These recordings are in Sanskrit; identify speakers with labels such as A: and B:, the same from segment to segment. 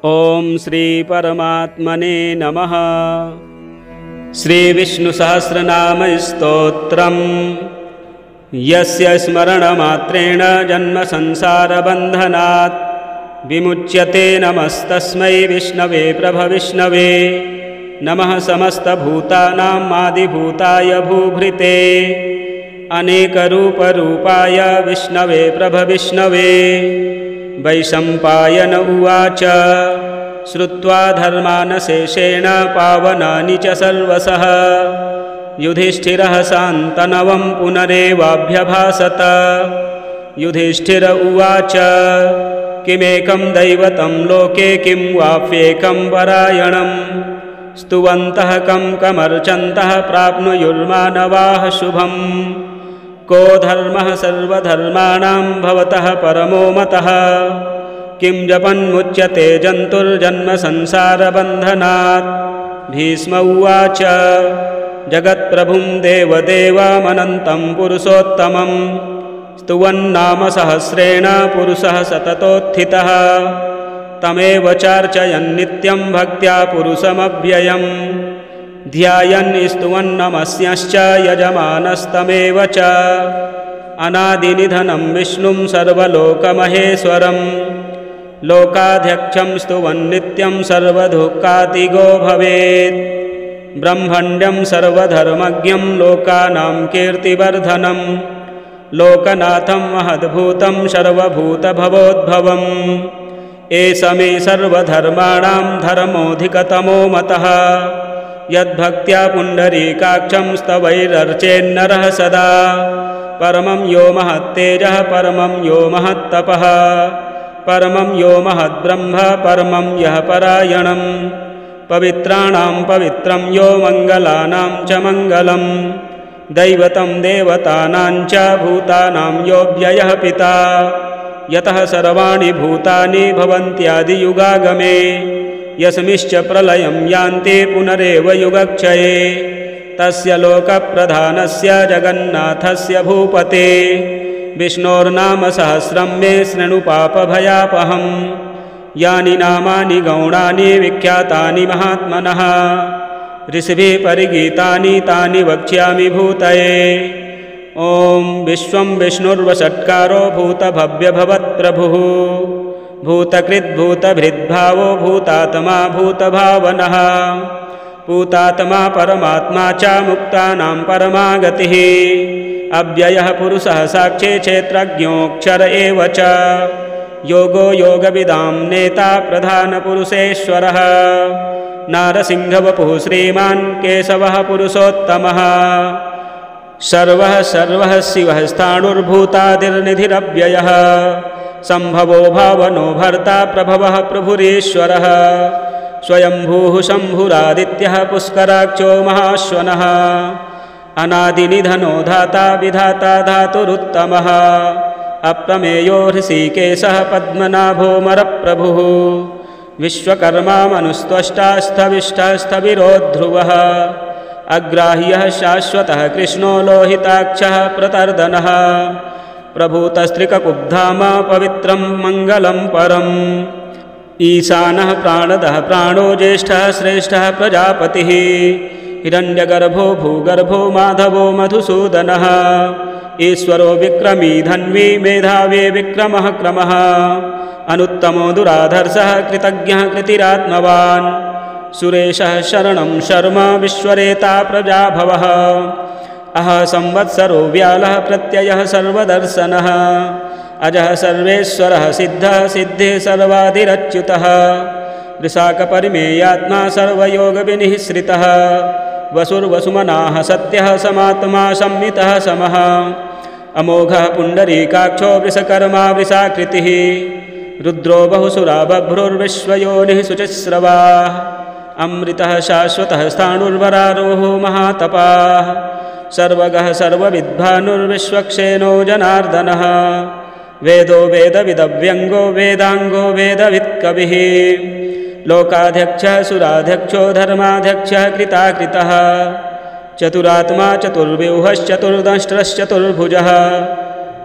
A: ओम श्री परमात्मने नमः। श्री विष्णु सहस्रनाम स्तोत्रम्। यस्य स्मरणमात्रेण जन्म संसार बन्धनात् विमुच्यते नमस्तस्मै विष्णवे प्रभविष्णवे। नमः समस्तभूतानां आदिभूताय भूभृते अनेकरूपरूपाय विष्णवे प्रभविष्णवे। वैशम्पायन उवाच श्रुत्वा धर्मानशेषेण पावनानि च सर्वशः युधिष्ठिरः शान्तनवं पुनरेवाभ्यभाषत। युधिष्ठिर उवाच किमेकं दैवतं लोके किं वाप्येकं परायणं स्तुवन्तः कमर्चन्तः प्राप्नुयुर्मानवाः शुभम्। को धर्मः सर्वधर्माणां भवतः परमो मतः किं जपन्मुच्यते जन्तुर्जन्म संसारबन्धनात्। भीष्म उवाच जगत्प्रभुं देवदेवमनन्तं पुरुषोत्तमं स्तुवन्नाम सहस्रेण पुरुषः सततोत्थितः। तमेव चार्चयन् नित्यं भक्त्या पुरुषमव्ययम् ध्यायन् स्तुवन्नमस्यश्च यजमानस्तमेव च। अनादिनिधनं विष्णुं सर्वलोकमहेश्वरं लोकाध्यक्षं स्तुवन्नित्यं सर्वदुःखातिगो भवेत्। ब्रह्मण्यं सर्वधर्मज्ञं लोकानां कीर्तिवर्धनं लोकनाथं महद्भूतं सर्वभूतभवोद्भवम्। एष मे सर्वधर्माणां धर्मोऽधिकतमो मतः यद्भक्त्या पुण्डरीकाक्षं स्तवैरर्चेन्नरः सदा। परमं यो महत्तेजः परमं यो महत्तपः परमं यो महद्ब्रह्म परमं यः परायणं। पवित्राणां पवित्रं यो मङ्गलानां च मङ्गलं दैवतं देवतानां च भूतानां यो व्ययः पिता। यतः सर्वाणि भूतानि भवन्त्यादियुगागमे यस्मिश्च प्रलयं यान्ति पुनरेव युगक्षये। तस्य लोकप्रधानस्य जगन्नाथस्य भूपते विष्णोर्नाम सहस्रं मे शृणु पापभयापहम्। यानि नामानि गौणानि विख्यातानि महात्मनः ऋषिभिः परिगीतानि तानि वक्ष्यामि भूतये। ॐ विश्वं विष्णुर्वषट्कारो भूतभव्यभवत्प्रभुः भूतकृद्भूतभृद्भावो भूतात्मा भूतभावनः। भूतात्मा परमात्मा च मुक्तानां परमागतिः। अव्ययः पुरुषः साक्षी क्षेत्रज्ञोऽक्षर एव च। योगो योगविदां नेता प्रधानपुरुषेश्वरः नारसिंहवपुः श्रीमान् केशवः पुरुषोत्तमः। सर्वः सर्वः शिवः स्थाणुर्भूतादिर्निधिरव्ययः सम्भवो भावनो भर्ता प्रभवः प्रभुरीश्वरः। स्वयंभूः शम्भुरादित्यः पुष्कराक्षो महाश्वनः अनादिनिधनो धाता विधाता धातुरुत्तमः। अप्रमेयो हृषीकेशः पद्मनाभो मरप्रभुः विश्वकर्मा मनुस्त्वष्टा स्थविष्ठः स्थविरो ध्रुवः। अग्राह्यः शाश्वतः कृष्णो लोहिताक्षः प्रतर्दनः प्रभूतस्त्रिककुब्धाम पवित्रं मङ्गलं परम्। ईशानः प्राणदः प्राणो ज्येष्ठः श्रेष्ठः प्रजापतिः हिरण्यगर्भो भूगर्भो माधवो मधुसूदनः। ईश्वरो विक्रमी धन्वी मेधावी विक्रमः क्रमः अनुत्तमो दुराधर्षः कृतज्ञः कृतिरात्मवान्। सुरेशः शरणं शर्म विश्वरेता प्रजाभवः अह संवत्सरो व्यालः प्रत्ययः सर्वदर्शनः। अजः सर्वेश्वरः सिद्धः सिद्धिः सर्वाधिरच्युतः वृषाकपरिमेयात्मा सर्वयोगविनिःश्रितः। वसुर्वसुमनाः सत्यः समात्मा संमितः समः। अमोघः पुण्डरीकाक्षो वृषकर्मा वृषाकृतिः रुद्रो बहुसुरा बभ्रुर्विश्वयोनिः शुचिस्रवाः। अमृतः शाश्वतः स्थाणुर्वरारोहो महातपाः सर्वगः सर्वविद्भानुर्विश्वक्षेनो जनार्दनः। वेदो वेदविदव्यङ्गो वेदाङ्गो वेदवित्कविः लोकाध्यक्षः सुराध्यक्षो धर्माध्यक्षः कृताकृतः। चतुरात्मा चतुर्व्यूहश्चतुर्दंष्ट्रश्चतुर्भुजः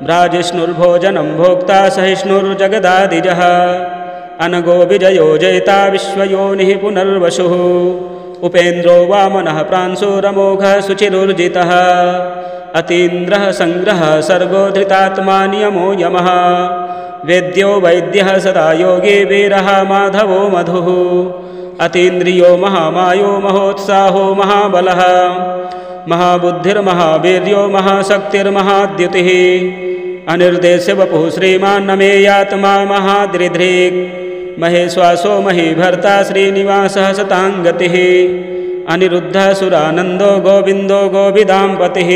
A: भ्राजिष्णुर्भोजनं भोक्ता सहिष्णुर्जगदादिजः अनगो विजयो जयिता विश्वयोनिः पुनर्वसुः उपेन्द्रो वामनः प्रांशुरमोघः शुचिरुर्जितः अतीन्द्रः सङ्ग्रहः सर्गो धृतात्मा नियमो यमः वेद्यो वैद्यः सदा योगी वीरः माधवो मधुः अतीन्द्रियो महामायो महोत्साहो महाबलः महाबुद्धिर्महावीर्यो महाशक्तिर्महाद्युतिः अनिर्देश्य वपुः श्रीमान्नमेयात्मा महादृधृक् महेश्वासो महीभर्ता श्रीनिवासः सताङ्गतिः अनिरुद्धः सुरानन्दो गोविन्दो गोविदाम्पतिः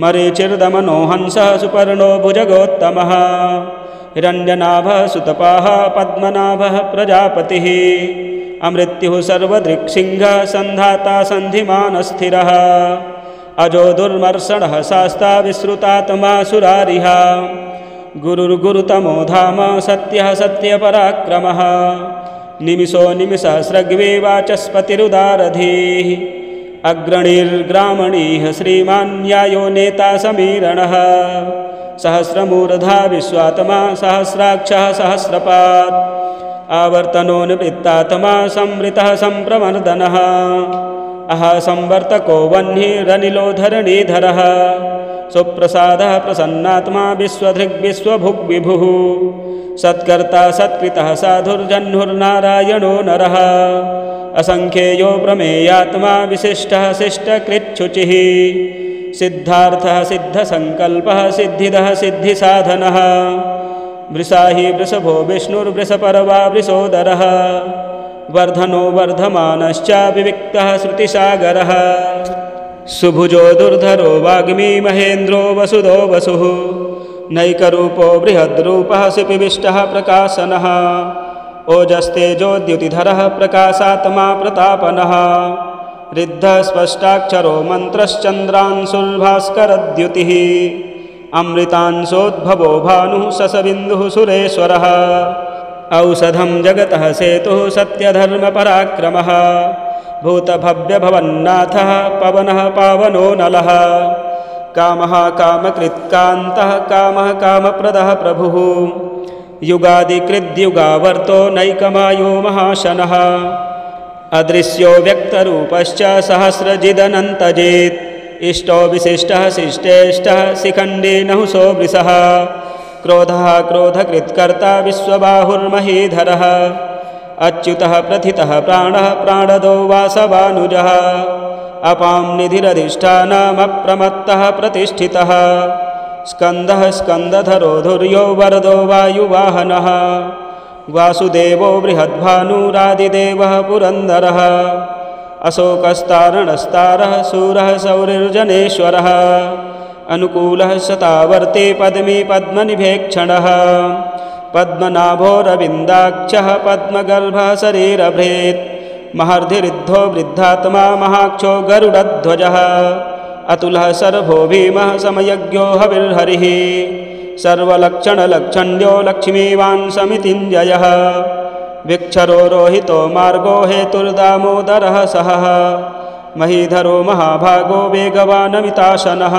A: मरीचिर्दमनो हंसः सुपर्णो भुजगोत्तमः हिरण्यनाभः सुतपाः पद्मनाभः प्रजापतिः अमृत्युः सर्वदृक्सिंहः सन्धाता सन्धिमानस्थिरः अजो दुर्मर्षणः शास्ता विश्रुतात्मा सुरारिः गुरुर्गुरुतमो धाम सत्यः सत्यपराक्रमः निमिषो निमिषसहस्रग्वे वाचस्पतिरुदारधीः अग्रणीर्ग्रामणीः श्रीमान्यायो नेता समीरणः सहस्रमूर्धा विश्वात्मा सहस्राक्षः सहस्रपात् आवर्तनो निवृत्तात्मा संवृतः सम्प्रमर्दनः संवर्तको वह्निरनिलो धरणीधरः सुप्रसादः प्रसन्नात्मा विश्वधृग्विश्वभुग्विभुः सत्कर्ता सत्कृतः साधुर्जह्नुर्नारायणो नरः असंख्येयो प्रमेयात्मा विशिष्टः शिष्टकृच्छुचिः सिद्धार्थः सिद्धसङ्कल्पः सिद्धिदः सिद्धिसाधनः वृषाहि वृषभो विष्णुर्वृषपर्वा वृषोदरः वर्धनो वर्धमानश्च विविक्तः श्रुतिसागरः सुभुजो दुर्धरो वाग्मी महेन्द्रो वसुदो वसुः नैकरूपो बृहद्रूपः सुपिविष्टः प्रकाशनः ओजस्तेजोद्युतिधरः प्रकाशात्मा प्रतापनः रिद्धः स्पष्टाक्षरो मन्त्रश्चन्द्रांशुर्भास्करद्युतिः अमृतांशोद्भवो भानुः ससबिन्दुः सुरेश्वरः औषधं जगतः सेतुः सत्यधर्मपराक्रमः भूतभव्यभवन्नाथः पवनः पावनो नलः कामः कामकृत्कान्तः कामः कामप्रदः प्रभुः युगादिकृद्युगावर्तो नैकमायो महाशनः अदृश्यो व्यक्तरूपश्च सहस्रजिदनन्तजेत् इष्टो विशिष्टः शिष्टेष्टः शिखण्डी नहुसो वृषः क्रोधः क्रोधकृत्कर्ता विश्वबाहुर्महीधरः अच्युतः प्रथितः प्राणः प्राणदो वासवानुजः अपां निधिरधिष्ठानमप्रमत्तः प्रतिष्ठितः स्कन्दः स्कन्दधरो धुर्यो वरदो वायुवाहनः वासुदेवो बृहद्भानुरादिदेवः पुरन्दरः अशोकस्तारणस्तारः शूरः सौरिर्जनेश्वरः अनुकूलः शतावर्ती पद्मी पद्मनिभेक्षणः पद्मनाभोरविन्दाक्षः पद्मगर्भः शरीरभृत् महर्धिरिद्धो वृद्धात्मा महाक्षो गरुडध्वजः अतुलः सर्वो भीमः समयज्ञो हविर्हरिः सर्वलक्षणलक्षण्यो लक्ष्मीवान् समितिञ्जयः विक्षरो रोहितो मार्गो हेतुर्दामोदरः सहः महीधरो महाभागो वेगवानमिताशनः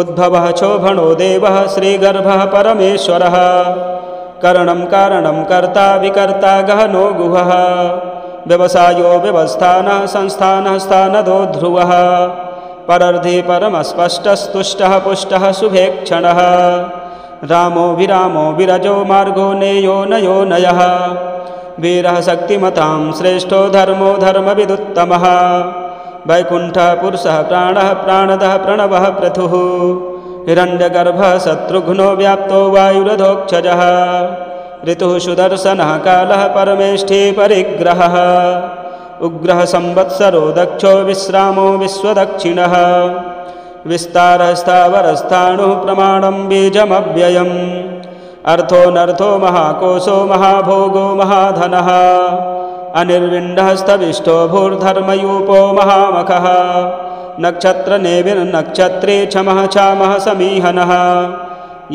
A: उद्भवः क्षोभणो देवः श्रीगर्भः परमेश्वरः करणं कारणं कर्ता विकर्ता गहनो गुहः व्यवसायो व्यवस्थानः संस्थानः स्थानदो ध्रुवः परर्धि परमस्पष्टस्तुष्टः पुष्टः शुभेक्षणः रामो विरामो विरजो मार्गो नेयो नयो नयः वीरः शक्तिमतां श्रेष्ठो धर्मो धर्मविदुत्तमः वैकुण्ठः पुरुषः प्राणः प्राणदः प्रणवः पृथुः हिरण्यगर्भः शत्रुघ्नो व्याप्तो वायुरधोक्षजः ऋतुः सुदर्शनः कालः परमेष्ठी परिग्रहः उग्रः संवत्सरो दक्षो विश्रामो विश्वदक्षिणः विस्तारः स्थावरस्थाणुः प्रमाणं बीजमव्ययम् अर्थोऽनर्थो महाकोशो महाभोगो महाधनः अनिर्विण्डः स्तविष्ठो भूर्धर्मयूपो महामखः नक्षत्रनेविर्नक्षत्रे क्षमः क्षामः समीहनः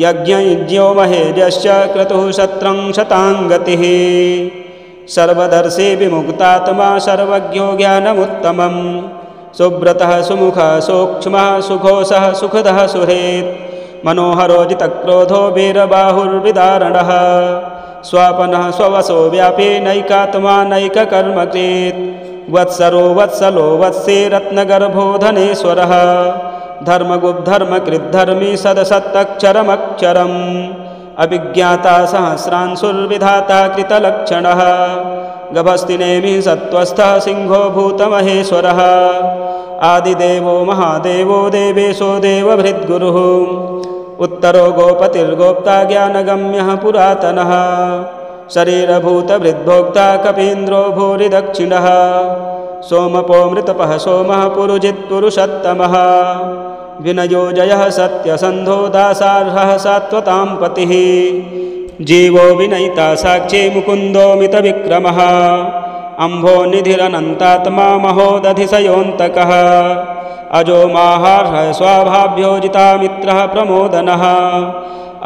A: यज्ञयुज्यो महेजश्च क्रतुः शत्रं शताङ्गतिः सर्वदर्शी विमुक्तात्मा सर्वज्ञो ज्ञानमुत्तमं सुब्रतः सुमुखः सूक्ष्मः सुघोषः सुखदः सुहृत् मनोहरो जितक्रोधो वीरबाहुर्विदारणः स्वापनः स्ववसो व्यापी नैकात्मा नैककर्मकृत् वत्सरो वत्सलो वत्से रत्नगर्भो धनेश्वरः धर्मगुप्धर्मकृद्धर्मी सदसत्तक्षरमक्षरम् अभिज्ञाता सहस्रांशुर्विधाता कृतलक्षणः गभस्तिनेमिः सत्त्वस्थः सिंहो भूतमहेश्वरः आदिदेवो महादेवो देवेशो देवभृद्गुरुः उत्तरो गोपतिर्गोप्ता ज्ञानगम्यः पुरातनः शरीरभूतभृद्भोक्ता कपीन्द्रो भूरिदक्षिणः सोमपो मृतपः सोमः पुरुजित्पुरुषत्तमः विनयो जयः सत्यसन्धो दासार्हः सात्वतां पतिः जीवो विनयिता साक्षी मुकुन्दो मितविक्रमः अम्भो निधिरनन्तात्मा महोदधिशयोऽन्तकः अजो माहार्हः स्वाभाव्योजिता मित्रः प्रमोदनः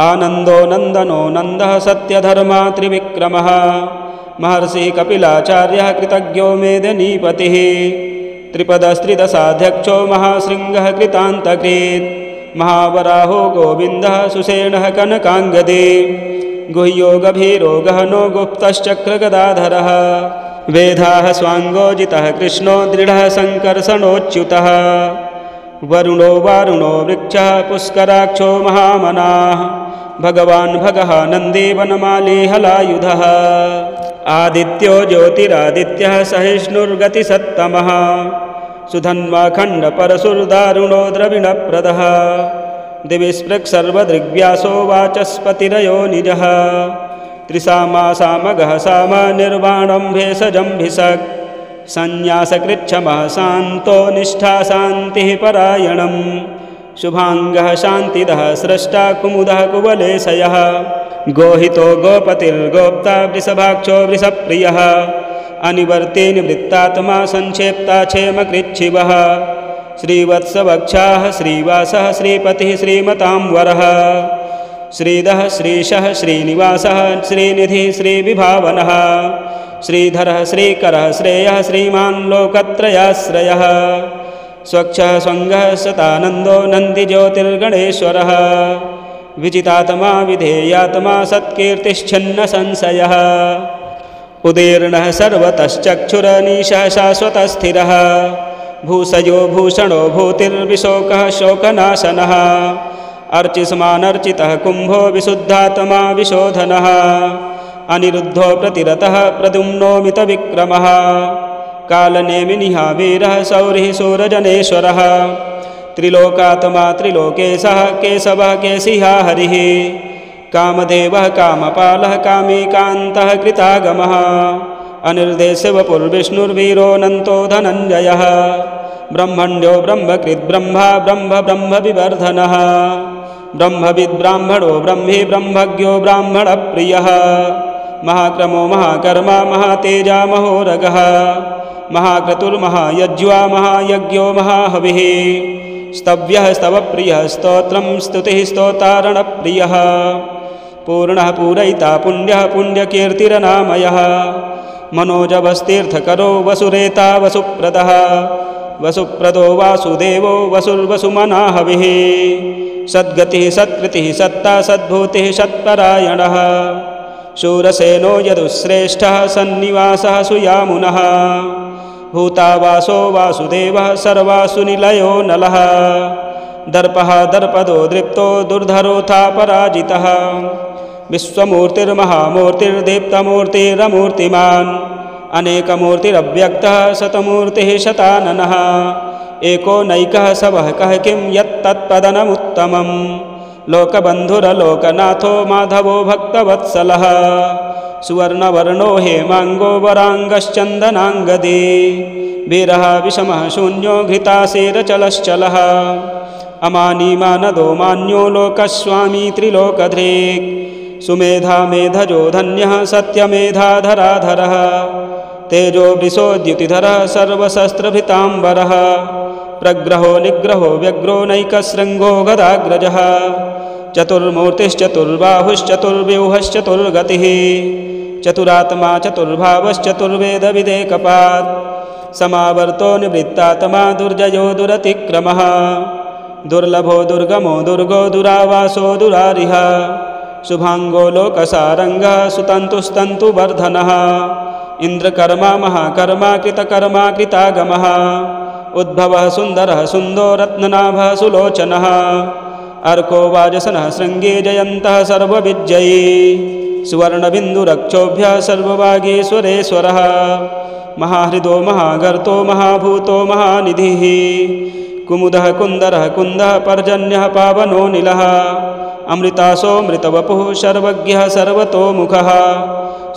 A: आनन्दो नन्दनो नन्दः सत्यधर्मा त्रिविक्रमः महर्षिः कपिलाचार्यः कृतज्ञो मेदिनीपतिः त्रिपदस्त्रिदशाध्यक्षो महाशृङ्गः कृतान्तकृत् महावराहो गोविन्दः सुषेणः कनकाङ्गदे गुह्यो गभीरो गहनो गुप्तश्चक्रगदाधरः वेदाः स्वाङ्गोजितः कृष्णो दृढः सङ्कर्षणोच्युतः वरुणो वारुणो वृक्षः पुष्कराक्षो महामनाः भगवान् भगः नन्दी वनमाली हलायुधः आदित्यो ज्योतिरादित्यः सहिष्णुर्गतिसत्तमः सुधन्वाखण्डपरशुर्दारुणो द्रविणप्रदः दिविस्पृक्सर्वदृग्व्यासो वाचस्पतिरयो निजः त्रिसामासामगः साम निर्वाणं भेषजम्भिषक् संन्यासकृच्छमः शान्तो निष्ठा शान्तिः परायणं शुभाङ्गः शान्तिदः स्रष्टा कुमुदः कुवलेशयः गोहितो गोपतिर्गोप्ता वृषभाक्षो वृषप्रियः अनिवर्ते निवृत्तात्मा संक्षेप्ता क्षेमकृच्छिवः श्रीवत्सवक्षाः श्रीवासः श्रीपतिः श्रीमतां वरः श्रीदः श्रीशः श्रीनिवासः श्रीनिधिः श्रीविभावनः श्रीधरः श्रीकरः श्रेयः श्रीमान् लोकत्रयाश्रयः स्वच्छः स्वङ्गः सतानन्दो नन्दिज्योतिर्गणेश्वरः विजितात्मा विधेयात्मा सत्कीर्तिश्छिन्नसंशयः उदीर्णः सर्वतश्चक्षुरनीशः शाश्वतस्थिरः भूषयो भूषणो भूतिर्विशोकः शोकनाशनः अर्चिष्मानर्चितः कुम्भो विशुद्धात्मा विशोधनः अनिरुद्धो प्रतिरतः प्रद्युम्नो मितविक्रमः कालनेमिनिः वीरः सौरिः सूरजनेश्वरः त्रिलोकात्मा त्रिलोकेशः केशवः केशिहा हरिः कामदेवः कामपालः कामीकान्तः कृतागमः अनिर्देशवपुर्विष्णुर्वीरोऽनन्तो धनञ्जयः ब्रह्मण्यो ब्रह्मकृद्ब्रह्मा ब्रह्मविवर्धनः ब्रह्मविद्ब्राह्मणो ब्रह्मी ब्रह्मज्ञो ब्राह्मणप्रियः महाक्रमो महाकर्मा महातेजा महोरगः महाक्रतुर्महायज्वा महायज्ञो महाहविः स्तव्यः स्तवप्रियः स्तोत्रं स्तुतिः स्तोतारणप्रियः पूर्णः पूरयिता पुण्यः पुण्यकीर्तिरनामयः मनोजवस्तीर्थकरो वसुरेता वसुप्रदः वसुप्रदो वासुदेवो वसुर्वसुमनाहविः सद्गतिः सत्कृतिः सत्ता सद्भूतिः सत्परायणः शूरसेनो यदुश्रेष्ठः सन्निवासः सुयामुनः भूतावासो वासुदेवः सर्वासु निलयो नलः दर्पः दर्पदो दृप्तो दुर्धरोऽथा पराजितः विश्वमूर्तिर्महामूर्तिर्दीप्तमूर्तिरमूर्तिमान् अनेकमूर्तिरव्यक्तः शतमूर्तिः शताननः एको नैकः सवः कः किं यत्तत्पदनमुत्तमं लोकबन्धुरलोकनाथो माधवो भक्तवत्सलः सुवर्णवर्णो हेमाङ्गो वराङ्गश्चन्दनाङ्गदी वीरः विषमः शून्यो घृतासेरचलश्चलः अमानीमानदो मान्यो लोकस्वामी त्रिलोकधृक् सुमेधा मेधजो धन्यः सत्यमेधाधराधरः तेजो वृषोद्युतिधरः सर्वशस्त्रभृताम्बरः प्रग्रहो निग्रहो व्यग्रो नैकशृङ्गो गदाग्रजः चतुर्मूर्तिश्चतुर्बाहुश्चतुर्व्यूहश्चतुर्गतिः चतुरात्मा चतुर्भावश्चतुर्वेदविदेकपात् समावर्तो निवृत्तात्मा दुर्जयो दुरतिक्रमः दुर्लभो दुर्गमो दुर्गो दुरावासो दुरारिः शुभांगो लोकसारंगः सुतन्तुस्तन्तुवर्धनः इंद्रकर्मा महाकर्मा कृतकर्मा कृतागमः उद्भवः सुन्दरः सुन्दो रत्ननाभः सुलोचनः अर्को वाजसनः शृङ्गे जयन्तः सर्वविजयी सुवर्णबिन्दुरक्षोभ्यः सर्ववागीश्वरेश्वरः महाहृदो महागर्तो महाभूतो महानिधिः कुमुदः कुन्दरः कुन्दः पर्जन्यः पावनो नीलः अमृतासोऽमृतवपुः सर्वज्ञः सर्वतोमुखः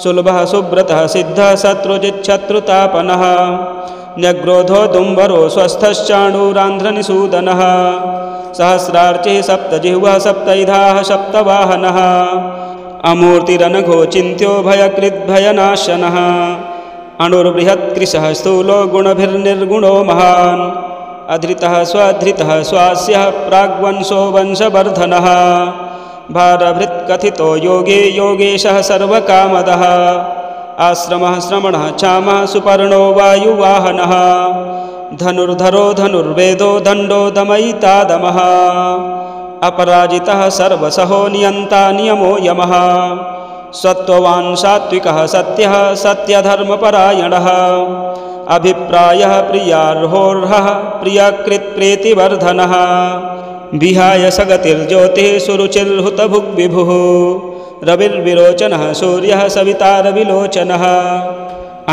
A: सुलभः सुब्रतः सिद्धः शत्रुजिच्छत्रुतापनः न्यग्रोधो दुम्बरो स्वस्थश्चाणूरान्ध्रनिषूदनः सहस्रार्चिः सप्तजिह्वः सप्तैधाः सप्तवाहनः अमूर्तिरनघोचिन्त्यो भयकृद्भयनाशनः अणुर्बृहत्कृशः स्थूलो गुणभिर्निर्गुणो महान् अधृतः स्वधृतः स्वास्यः प्राग्वंशो वंशवर्धनः भारभृत्कथितो योगे योगेशः सर्वकामदः आश्रमः श्रमणः क्षामः सुपर्णो वायुवाहनः धनुर्धरो धनुर्वेदो दण्डो दमयितादमः अपराजितः सर्वसहो नियन्ता नियमो यमः सत्त्ववान् सात्विकः सत्यः सत्यधर्मपरायणः अभिप्रायः प्रियार्होर्हः प्रियकृत्प्रीतिवर्धनः विहाय सगतिर्ज्योतिः सुरुचिर्हुतभुग्विभुः रविर्विरोचनः सूर्यः सवितारविलोचनः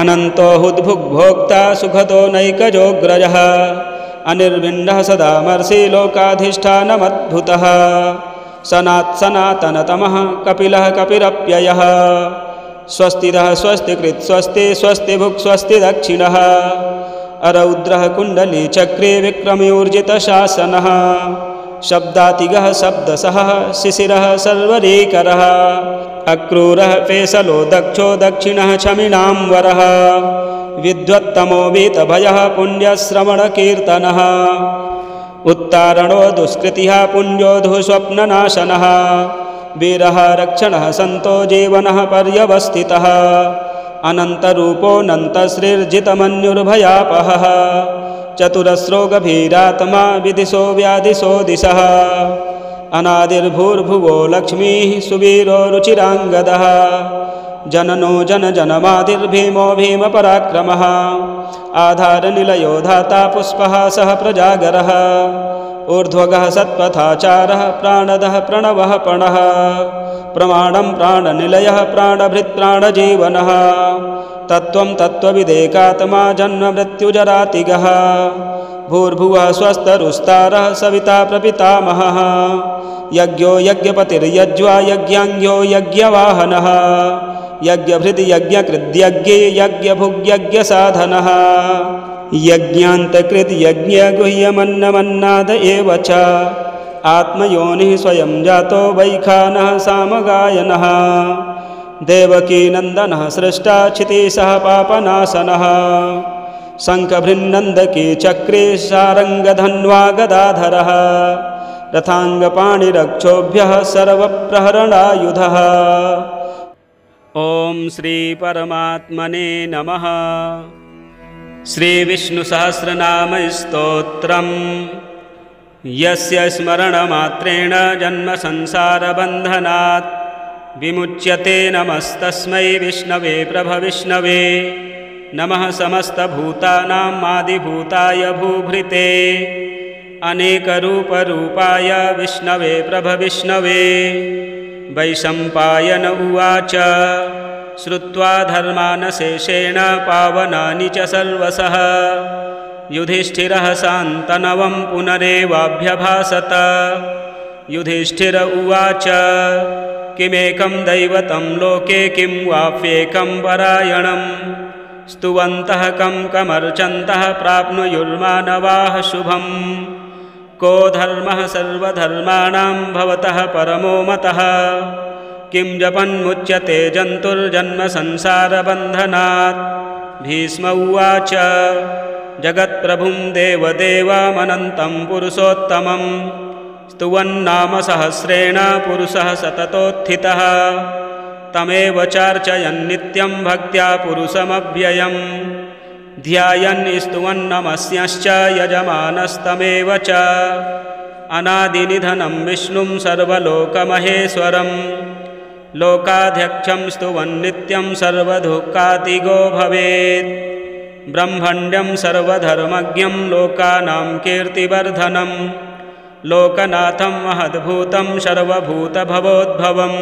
A: अनन्तो हुद्भुग्भोक्ता सुखदो नैकजोऽग्रजः अनिर्विण्णः सदामर्षि लोकाधिष्ठानमद्भुतः सनातनतमः कपिलः कपिरप्ययः स्वस्तिदः स्वस्तिकृत् स्वस्ति स्वस्तिभुक् स्वस्ति दक्षिणः अरौद्रः कुण्डली चक्रे विक्रमयोर्जितशासनः शब्दातिगः शब्दसहः शिशिरः सर्वरीकरः अक्रूरः फेसलो दक्षो दक्षिणः क्षमिणां वरः विद्वत्तमो वीतभयः पुण्यश्रवणकीर्तनः उत्तारणो दुष्कृतिः पुण्योधुः स्वप्ननाशनः वीरः रक्षणः सन्तो जीवनः पर्यवस्थितः अनन्तरूपोऽनन्तश्रीर्जितमन्युर्भयापहः चतुरस्रो गभीरात्मा विदिशो व्याधिशो दिशः अनादिर्भूर्भुवो लक्ष्मीः सुवीरो रुचिराङ्गदः जननो जनजनमादिर्भीमो भीमपराक्रमः आधारनिलयो धाता पुष्पहासः प्रजागरः ऊर्ध्वगः सत्पथाचारः प्राणदः प्रणवः पणः प्रमाणं प्राणनिलयः प्राणभृत्प्राणजीवनः तत्त्वं तत्त्वविदेकात्मा जन्ममृत्युजरातिगः भूर्भुवः स्वस्तरुस्तारः सविता प्रपितामहः यज्ञो यज्ञपतिर्यज्वा यज्ञाङ्ग्यो यज्ञवाहनः यज्ञभृति यज्ञकृद्यज्ञे यज्ञभुग्यज्ञसाधनः यज्ञान्तकृत् यज्ञगुह्यमन्नमन्नाद एव च आत्मयोनिः स्वयं जातो वैखानः सामगायनः देवकीनन्दनः सृष्टा क्षितिशः पापनाशनः शङ्खभृन्नन्दकी चक्रे सारङ्गधन्वा गदाधरः रथाङ्गपाणिरक्षोभ्यः सर्वप्रहरणायुधः। ॐ श्रीपरमात्मने नमः। श्रीविष्णुसहस्रनामस्तोत्रम् यस्य स्मरणमात्रेण जन्मसंसारबन्धनात् विमुच्यते नमस्तस्मै विष्णवे प्रभविष्णवे नमः समस्तभूतानां आदिभूताय भूभृते अनेकरूपरूपाय विष्णवे प्रभविष्णवे। वैशम्पायन उवाच श्रुत्वा धर्मानशेषेण पावनानि च सर्वशः युधिष्ठिरः शान्तनवं पुनरेवाभ्यभाषत। युधिष्ठिर उवाच किमेकं दैवतं लोके किं वाप्येकं परायणं स्तुवन्तः कं कमर्चन्तः प्राप्नुयुर्मानवाः शुभम्। को धर्मः सर्वधर्माणां भवतः परमो मतः किं जपन्मुच्यते जन्तुर्जन्मसंसारबन्धनात्। भीष्म उवाच जगत्प्रभुं देवदेवमनन्तं पुरुषोत्तमं स्तुवन्नाम सहस्रेण पुरुषः सततोत्थितः तमेव चार्चयन् नित्यं भक्त्या पुरुषमव्ययम् ध्यायन् स्तुवन्नमस्यश्च यजमानस्तमेव च अनादिनिधनं विष्णुं सर्वलोकमहेश्वरम् लोकाध्यक्षं स्तुवन्नित्यं सर्वदुःखातिगो भवेत्। ब्रह्मण्यं सर्वधर्मज्ञं लोकानां कीर्तिवर्धनं लोकनाथं महद्भूतं सर्वभूतभवोद्भवम्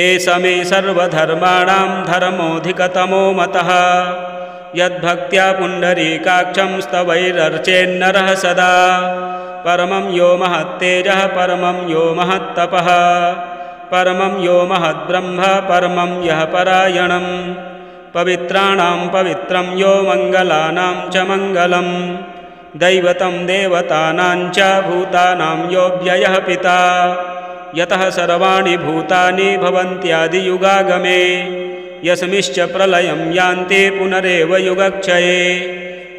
A: एष मे सर्वधर्माणां धर्मोऽधिकतमो मतः यद्भक्त्या पुण्डरीकाक्षं स्तवैरर्चेन्नरः सदा परमं यो महत्तेजः परमं यो महत्तपः परमं यो महद्ब्रह्म परमं यः परायणं पवित्राणां पवित्रं यो मङ्गलानां च मङ्गलं दैवतं देवतानां च भूतानां यो व्ययः पिता यतः सर्वाणि भूतानि भवन्त्यादियुगागमे यस्मिश्च प्रलयं यान्ति पुनरेव युगक्षये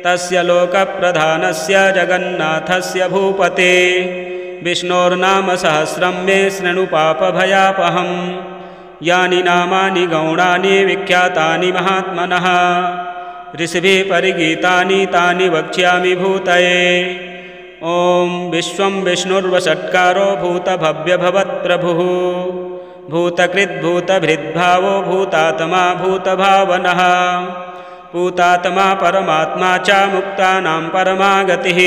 A: तस्य लोकप्रधानस्य जगन्नाथस्य भूपते विष्णोर्नाम सहस्रं मे शृणु पापभयापहम् यानि नामानि गौणानि विख्यातानि महात्मनः ऋषिभिः परिगीतानि तानि वक्ष्यामि भूतये। ॐ विश्वं विष्णुर्वषट्कारो भूतभव्यभवत्प्रभुः भूतकृद्भूतभृद्भावो भूतात्मा भूतभावनः भूतात्मा परमात्मा च मुक्तानां परमा गतिः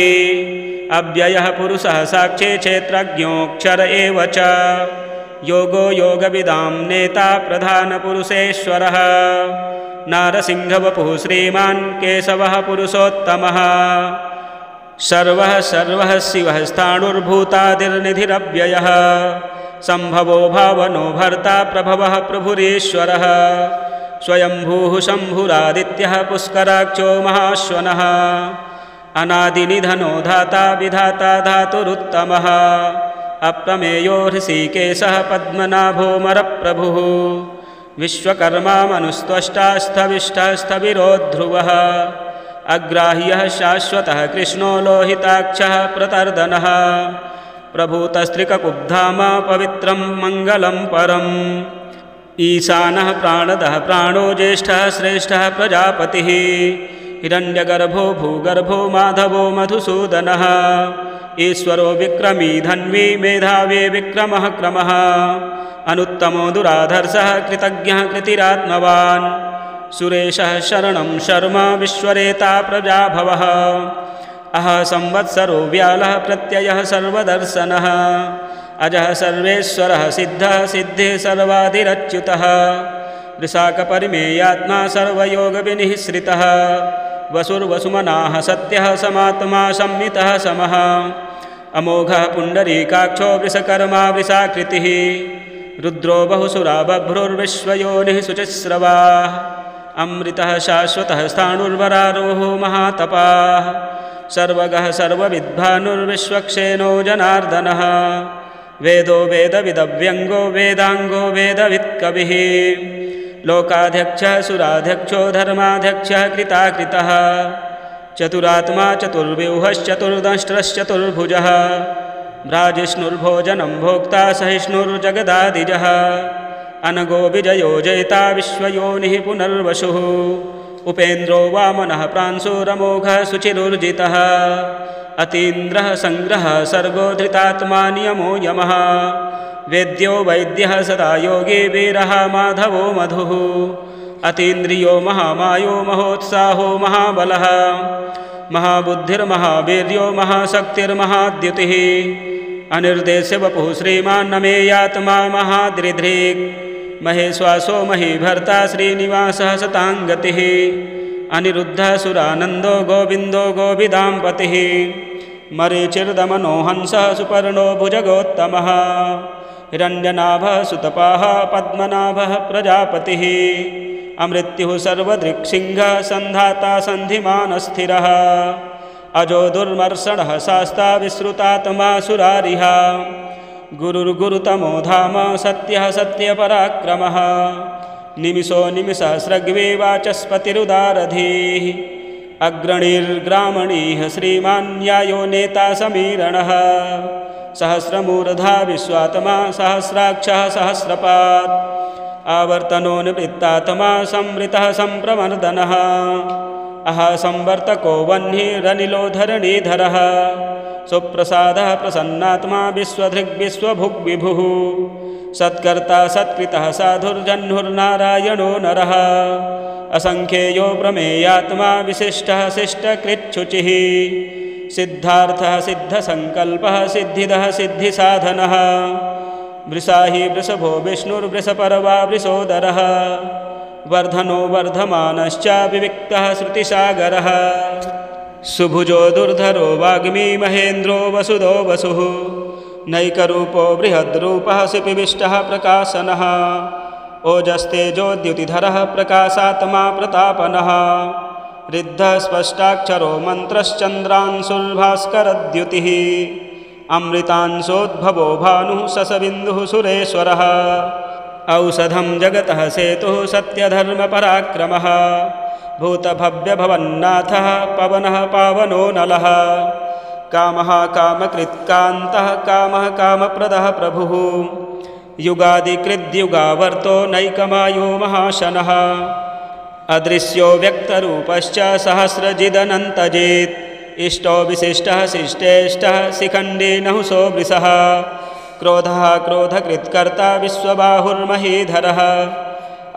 A: अव्ययः पुरुषः साक्षी क्षेत्रज्ञोऽक्षर एव च योगो योगविदां नेता प्रधानपुरुषेश्वरः नारसिंहवपुः श्रीमान् केशवः पुरुषोत्तमः सर्वः सर्वः शिवः स्थाणुर्भूतादिर्निधिरव्ययः सम्भवो भावनो भर्ता प्रभवः प्रभुरीश्वरः स्वयंभूः शम्भुरादित्यः पुष्कराक्षो महाश्वनः अनादिनिधनो धाता विधाता धातुरुत्तमः अप्रमेयो हृषीकेशः पद्मनाभो मरप्रभुः विश्वकर्मा मनुस्त्वष्टा स्थविष्ठः स्थविरो ध्रुवः अग्राह्यः शाश्वतः कृष्णो लोहिताक्षः प्रतर्दनः प्रभूतस्त्रिककुब्धाम पवित्रं मङ्गलं परम् ईशानः प्राणदः प्राणो ज्येष्ठः श्रेष्ठः प्रजापतिः हिरण्यगर्भो भूगर्भो माधवो मधुसूदनः ईश्वरो विक्रमी धन्वी मेधावी विक्रमः क्रमः अनुत्तमो दुराधर्षः कृतज्ञः कृतिरात्मवान् सुरेशः शरणं शर्म विश्वरेता प्रजाभवः अह संवत्सरो व्यालः प्रत्ययः सर्वदर्शनः अजः सर्वेश्वरः सिद्धः सिद्धिः सर्वाधिरच्युतः वृषाकपरिमेयात्मा सर्वयोगविनिःश्रितः वसुर्वसुमनाः सत्यः समात्मा संमितः समः अमोघः पुण्डरीकाक्षो वृषकर्मा वृषाकृतिः रुद्रो बहुसुरा बभ्रुर्विश्वयोनिः शुचिस्रवाः अमृतः शाश्वतः स्थाणुर्वरारोहो महातपाः सर्वगः सर्वविद्भानुर्विश्वक्षेनो जनार्दनः वेदो वेदविदव्यङ्गो वेदाङ्गो वेदवित्कविः लोकाध्यक्षः सुराध्यक्षो धर्माध्यक्षः कृताकृतः चतुरात्मा चतुर्व्यूहश्चतुर्दंष्ट्रश्चतुर्भुजः भ्राजिष्णुर्भोजनं भोक्ता सहिष्णुर्जगदादिजः अनगो विजयो जयिता विश्वयोनिः पुनर्वसुः उपेन्द्रो वामनः प्रांशुरमोघः शुचिरुर्जितः अतीन्द्रः सङ्ग्रहः सर्गो धृतात्मा नियमो यमः वेद्यो वैद्यः सदा योगी वीरः माधवो मधुः अतीन्द्रियो महामायो महोत्साहो महाबलः महाबुद्धिर्महावीर्यो महाशक्तिर्महाद्युतिः अनिर्देश्य वपुः श्रीमान्नमेयात्मा महादृधृक् महेश्वासो महीभर्ता श्रीनिवासः सताङ्गतिः अनिरुद्धः सुरानन्दो गोविन्दो गोविदाम्पतिः मरीचिर्दमनो हंसः सुपर्णो भुजगोत्तमः हिरण्यनाभः सुतपाः पद्मनाभः प्रजापतिः अमृत्युः सर्वदृक्सिंहः सन्धाता सन्धिमानस्थिरः अजो दुर्मर्षणः शास्ता विश्रुतात्मा सुरारिः गुरुर्गुरुतमो धाम सत्यः सत्यपराक्रमः निमिषो निमिषसहस्रग्वे वाचस्पतिरुदारधीः अग्रणीर्ग्रामणीः श्रीमान्यायो नेता समीरणः सहस्रमूर्धा विश्वात्मा सहस्राक्षः सहस्रपात् आवर्तनो निवृत्तात्मा संवृतः सम्प्रमर्दनः अह संवर्तको वह्निरनिलो धरणीधरः सुप्रसादः प्रसन्नात्मा विश्वधृग्विश्वभुग्विभुः सत्कर्ता सत्कृतः साधुर्जह्नुर्नारायणो नरः असंख्येयो प्रमेयात्मा विशिष्टः शिष्टकृच्छुचिः सिद्धार्थः सिद्धसंकल्पः सिद्धिदः सिद्धिसाधनः वृषाहि वृषभो विष्णुर्वृषपर्वा वृषोदरः वर्धनो वर्धमानश्च विविक्तः श्रुतिसागरः सुभुजो दुर्धरो वाग्मी महेन्द्रो वसुदो वसुः नैकरूपो बृहद्रूपः सुपिविष्टः प्रकाशनः ओजस्तेजोद्युतिधरः प्रकाशात्मा प्रतापनः रिद्धः स्पष्टाक्षरो मन्त्रश्चन्द्रांशुर्भास्करद्युतिः अमृतांशोद्भवो भानुः ससबिन्दुः सुरेश्वरः औषधं जगतः सेतुः सत्यधर्मपराक्रमः भूतभव्यभवन्नाथः पवनः पावनो नलः कामः कामकृत्कान्तः कामः कामप्रदः प्रभुः युगादिकृद्युगावर्तो नैकमायो महाशनः अदृश्यो व्यक्तरूपश्च सहस्रजिदनन्तजेत् इष्टो विशिष्टः शिष्टेष्टः शिखण्डी नहुसो वृषः क्रोधः क्रोधकृत्कर्ता विश्वबाहुर्महीधरः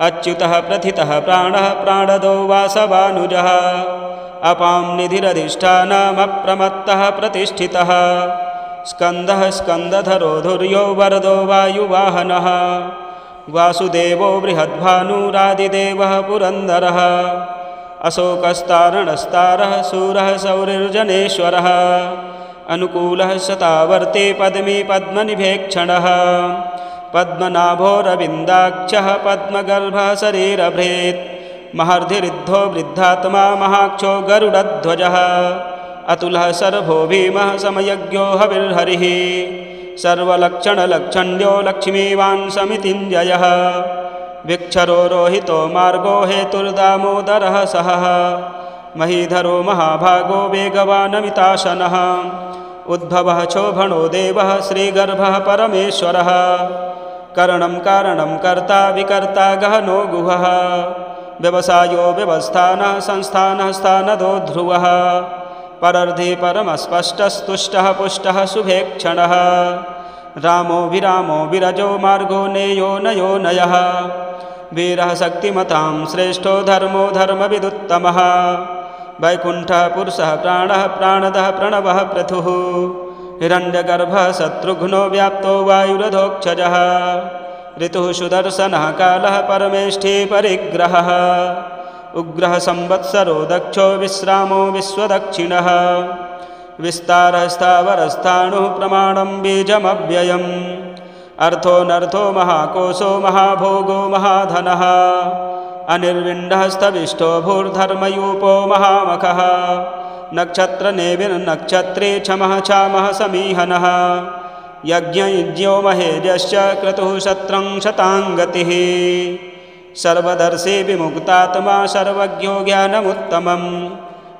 A: अच्युतः प्रथितः प्राणः प्राणदो वासवानुजः अपां निधिरधिष्ठानमप्रमत्तः प्रतिष्ठितः स्कन्दः स्कन्दधरो धुर्यो वरदो वायुवाहनः वासुदेवो बृहद्भानुरादिदेवः पुरन्दरः अशोकस्तारणस्तारः शूरः सौरिर्जनेश्वरः अनुकूलः शतावर्ती पद्मी पद्मनिभेक्षणः पद्मनाभोरविन्दाक्षः पद्मगर्भः शरीरभृत् महर्धिरिद्धो वृद्धात्मा महाक्षो गरुडध्वजः अतुलः सर्वो भीमः समयज्ञो हविर्हरिः सर्वलक्षणलक्षण्यो लक्ष्मीवान् समितिञ्जयः विक्षरो रोहितो मार्गो हेतुर्दामोदरः सहः महीधरो महाभागो वेगवानमिताशनः उद्भवः क्षोभणो देवः श्रीगर्भः परमेश्वरः करणं कारणं कर्ता विकर्ता गहनो गुहः व्यवसायो व्यवस्थानः संस्थानः स्थानदो ध्रुवः परर्धि परमस्पष्टस्तुष्टः पुष्टः शुभेक्षणः रामो विरामो विरजो मार्गो नेयो नयो नयः वीरः शक्तिमतां श्रेष्ठो धर्मो धर्मविदुत्तमः वैकुण्ठः पुरुषः प्राणः प्राणदः प्रणवः पृथुः हिरण्यगर्भः शत्रुघ्नो व्याप्तो वायुरधोक्षजः ऋतुः सुदर्शनः कालः परमेष्ठी परिग्रहः उग्रः संवत्सरो दक्षो विश्रामो विश्वदक्षिणः विस्तारः स्थावरस्थाणुः प्रमाणं बीजमव्ययम् अर्थोऽनर्थो महाकोशो महाभोगो महाधनः अनिर्विण्डः स्तविष्ठो भूर्धर्मयूपो महामखः नक्षत्रनेविर्नक्षत्रे क्षमः क्षामः समीहनः यज्ञयुज्यो महेजश्च क्रतुः शत्रं शताङ्गतिः सर्वदर्शी विमुक्तात्मा सर्वज्ञो ज्ञानमुत्तमम्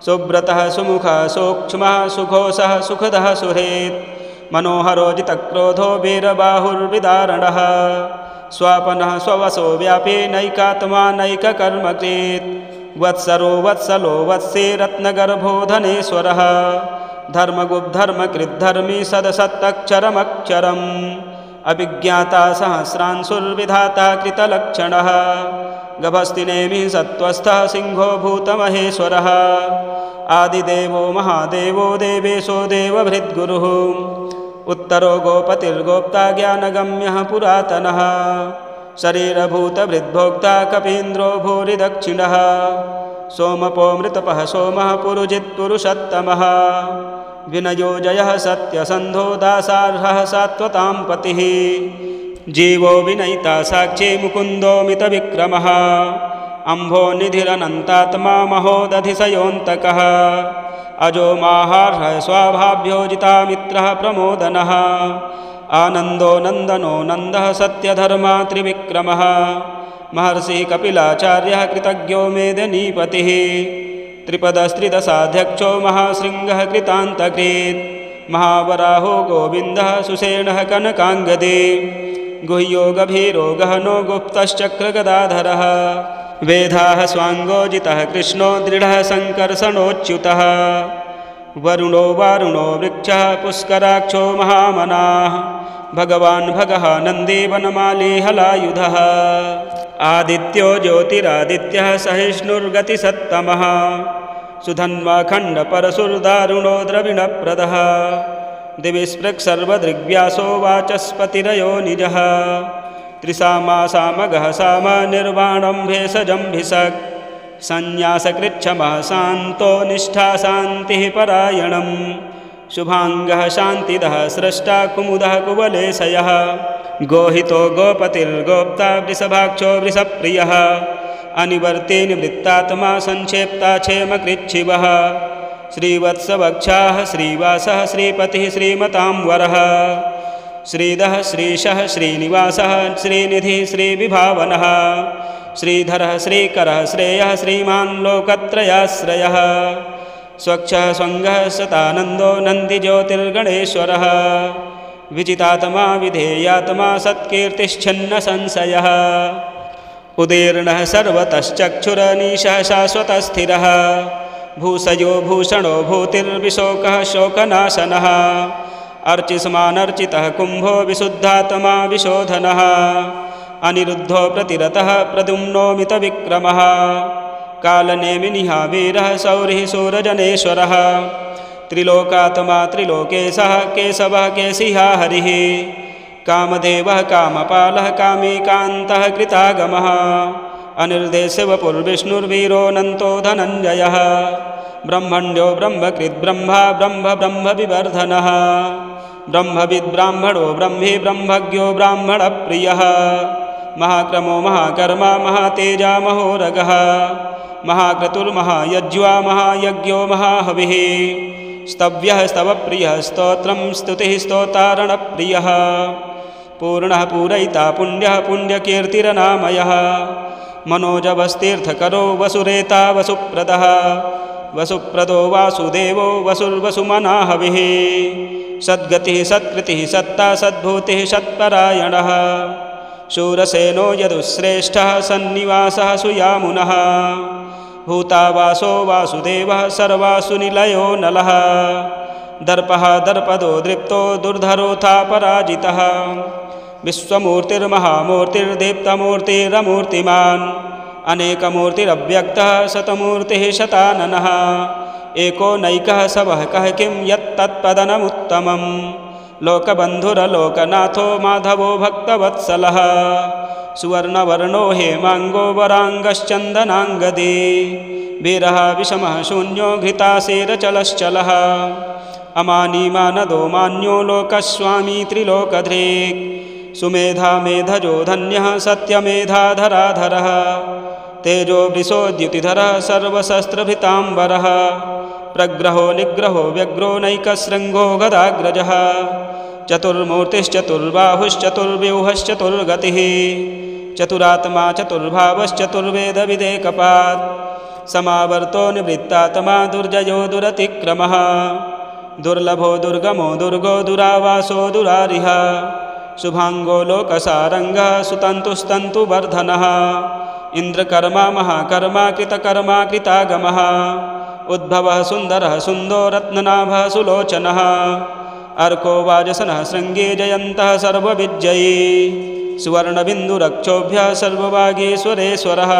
A: सुब्रतः सुमुखः सूक्ष्मः सुघोषः सुखदः सुहृत् मनोहरो जितक्रोधो वीरबाहुर्विदारणः स्वापनः स्ववसो व्यापी नैकात्मा नैककर्मकृत् वत्सरो वत्सलो वत्से रत्नगर्भो धनेश्वरः धर्मगुप्धर्मकृद्धर्मी सदसत्तक्षरमक्षरम् अभिज्ञाता सहस्रांशुर्विधाता कृतलक्षणः गभस्तिनेमिः सत्त्वस्थः सिंहो भूतमहेश्वरः आदिदेवो महादेवो देवेशो देवभृद्गुरुः उत्तरो गोपतिर्गोप्ता ज्ञानगम्यः पुरातनः शरीरभूतभृद्भोक्ता कपीन्द्रो भूरि दक्षिणः सोमपो मृतपः सोमः पुरुजित्पुरुषत्तमः विनयो जयः सत्यसन्धो दासार्हः सात्वतां पतिः जीवो विनयिता साक्षी मुकुन्दो मितविक्रमः अम्भो निधिरनन्तात्मा महोदधिशयोऽन्तकः अजो माहार्हः स्वाभाव्योजिता मित्रः प्रमोदनः आनन्दो नन्दनो नन्दः सत्यधर्मा त्रिविक्रमः महर्षिः कपिलाचार्यः कृतज्ञो मेदिनीपतिः त्रिपदस्त्रिदशाध्यक्षो महाशृङ्गः कृतान्तकृत् महावराहो गोविन्दः सुषेणः कनकाङ्गदे गुह्यो गभीरो गहनो गुप्तश्चक्रगदाधरः वेदाः स्वाङ्गोजितः कृष्णो दृढः सङ्कर्षणोच्युतः वरुणो वारुणो वृक्षः पुष्कराक्षो महामनाः भगवान् भगः नन्दी वनमाली हलायुधः आदित्यो ज्योतिरादित्यः सहिष्णुर्गतिसत्तमः सुधन्वा खण्डपरशुर्दारुणो द्रविणप्रदः दिवि स्पृक्सर्वदृग्व्यासो वाचस्पतिरयो निजः त्रिसामासामगः साम निर्वाणं भेषजम्भिषक् संन्यासकृच्छमः शान्तो निष्ठा शान्तिः परायणं शुभाङ्गः शान्तिदः स्रष्टा कुमुदः कुवलेशयः गोहितो गोपतिर्गोप्ता वृषभाक्षो वृषप्रियः अनिवर्ते निवृत्तात्मा संक्षेप्ता क्षेमकृच्छिवः श्रीवत्सवक्षाः श्रीवासः श्रीपतिः श्रीमतां वरः श्रीदः श्रीशः श्रीनिवासः श्रीनिधिः श्रीविभावनः श्रीधरः श्रीकरः श्रेयः श्रीमान् लोकत्रयाश्रयः स्वच्छः स्वङ्गः सतानन्दो नन्दिज्योतिर्गणेश्वरः विजितात्मा विधेयात्मा सत्कीर्तिश्छिन्नसंशयः उदीर्णः सर्वतश्चक्षुरनीशः शाश्वतस्थिरः भूषयो भूषणो भूतिर्विशोकः शोकनाशनः अर्चिस्मानर्चितः कुम्भो विशुद्धात्मा विशोधनः अनिरुद्धो प्रतिरतः प्रद्युम्नोमितविक्रमः कालनेमिनिः वीरः सौरिः सूरजनेश्वरः त्रिलोकात्मा त्रिलोकेशः केशवः केशिहा हरिः कामदेवः कामपालः कामीकान्तः कृतागमः अनिर्देशवपुर्विष्णुर्वीरोऽनन्तो धनञ्जयः ब्रह्मण्यो ब्रह्मकृद्ब्रह्मा ब्रह्मविवर्धनः ब्रह्मविद्ब्राह्मणो ब्रह्मी ब्रह्मज्ञो ब्राह्मणप्रियः महाक्रमो महाकर्मा महातेजा महोरगः महाक्रतुर्महायज्वा महायज्ञो महाहविः स्तव्यः स्तवप्रियः स्तोत्रं स्तुतिः स्तोतारणप्रियः पूर्णः पूरयिता पुण्यः पुण्यकीर्तिरनामयः मनोजवस्तीर्थकरो वसुरेता वसुप्रदः वसुप्रदो वासुदेवो वसुर्वसुमनाहविः सद्गतिः सत्कृतिः सत्ता सद्भूतिः सत्परायणः शूरसेनो यदुश्रेष्ठः सन्निवासः सुयामुनः भूतावासो वासुदेवः सर्वासु निलयो नलः दर्पः दर्पदो दृप्तो दुर्धरोऽथा पराजितः विश्वमूर्तिर्महामूर्तिर्दीप्तमूर्तिरमूर्तिमान् अनेकमूर्तिरव्यक्तः शतमूर्तिः शताननः एको नैकः सवः कः किं यत्तत्पदनमुत्तमं लोकबन्धुरलोकनाथो माधवो भक्तवत्सलः सुवर्णवर्णो हेमाङ्गो वराङ्गश्चन्दनाङ्गदी वीरः विषमः शून्यो घृतासेरचलश्चलः अमानीमानदो मान्यो लोकस्वामी त्रिलोकधृक् सुमेधा मेधजो धन्यः सत्यमेधाधराधरः तेजो वृषोद्युतिधरः सर्वशस्त्रभृताम्बरः प्रग्रहो निग्रहो व्यग्रो नैकशृङ्गो गदाग्रजः चतुर्मूर्तिश्चतुर्बाहुश्चतुर्व्यूहश्चतुर्गतिः चतुरात्मा चतुर्भावश्चतुर्वेदविदेकपात् समावर्तो निवृत्तात्मा दुर्जयो दुरतिक्रमः दुर्लभो दुर्गमो दुर्गो दुरावासो दुरारिः शुभाङ्गो लोकसारङ्गः सुतन्तुस्तन्तुवर्धनः इन्द्रकर्मा महाकर्मा कृतकर्मा कृतागमः उद्भवः सुन्दरः सुन्दो रत्ननाभः सुलोचनः अर्को वाजसनः शृङ्गे जयन्तः सर्वविजयी सुवर्णबिन्दुरक्षोभ्यः सर्ववागीश्वरेश्वरः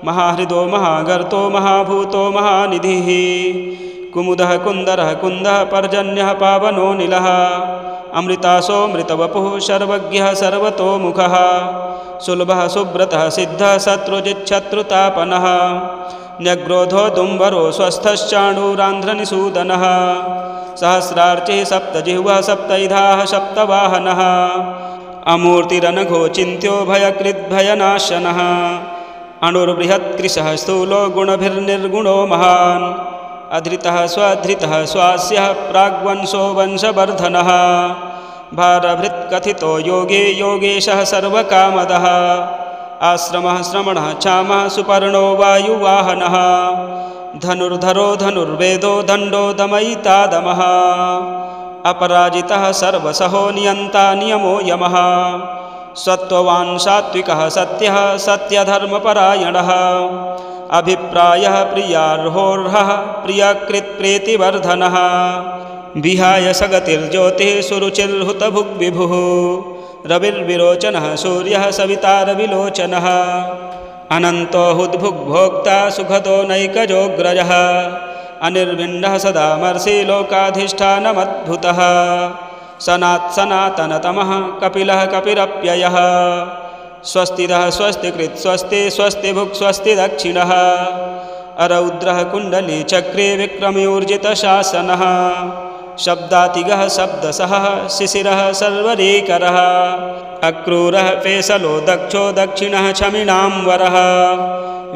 A: महाहृदो महागर्तो महाभूतो महानिधिः कुमुदः कुन्दरः कुन्दः पर्जन्यः पावनो निलः अमृतासोऽमृतवपुः सर्वज्ञः सर्वतोमुखः सुलभः सुब्रतः सिद्धः शत्रुजिच्छत्रुतापनः न्यग्रोधो दुम्बरो स्वस्थश्चाणूरान्ध्रनिषूदनः सहस्रार्चिः सप्तजिह्वः सप्तैधाः सप्तवाहनः अमूर्तिरनघो चिन्त्यो भयकृद्भयनाशनः अणुर्बृहत्कृशः स्थूलो गुणभिर्निर्गुणो महान् अधृतः स्वधृतः स्वास्यः प्राग्वंशो वंशवर्धनः भारभृत्कथितो योगे योगेशः सर्वकामदः आश्रमः श्रमणः क्षामः सुपर्णो वायुवाहनः धनुर्धरो धनुर्वेदो दण्डो दमयिता दमः अपराजितः सर्वसहो नियन्ता नियमो यमः सत्त्ववान् सात्विकः सत्यः सत्यधर्मपरायणः अभिप्रायः प्रियार्होर्हः प्रियकृत्प्रीतिवर्धनः विहाय सगतिर्ज्योतिः सुरुचिर्हुतभुग्विभुः रविर्विरोचनः सूर्यः सवितारविलोचनः अनन्तो हुद्भुग्भोक्ता सुखदो नैकजोऽग्रजः अनिर्विण्णः सदामर्षि लोकाधिष्ठानमद्भुतः सनातनतमः कपिलः कपिरप्ययः स्वस्तिदः स्वस्तिकृत् स्वस्ति स्वस्तिभुक् स्वस्ति दक्षिणः अरौद्रः कुण्डलीचक्रे विक्रमयोर्जितशासनः शब्दातिगः शब्दसहः शिशिरः सर्वरीकरः अक्रूरः पेशलो दक्षो दक्षिणः क्षमिणां वरः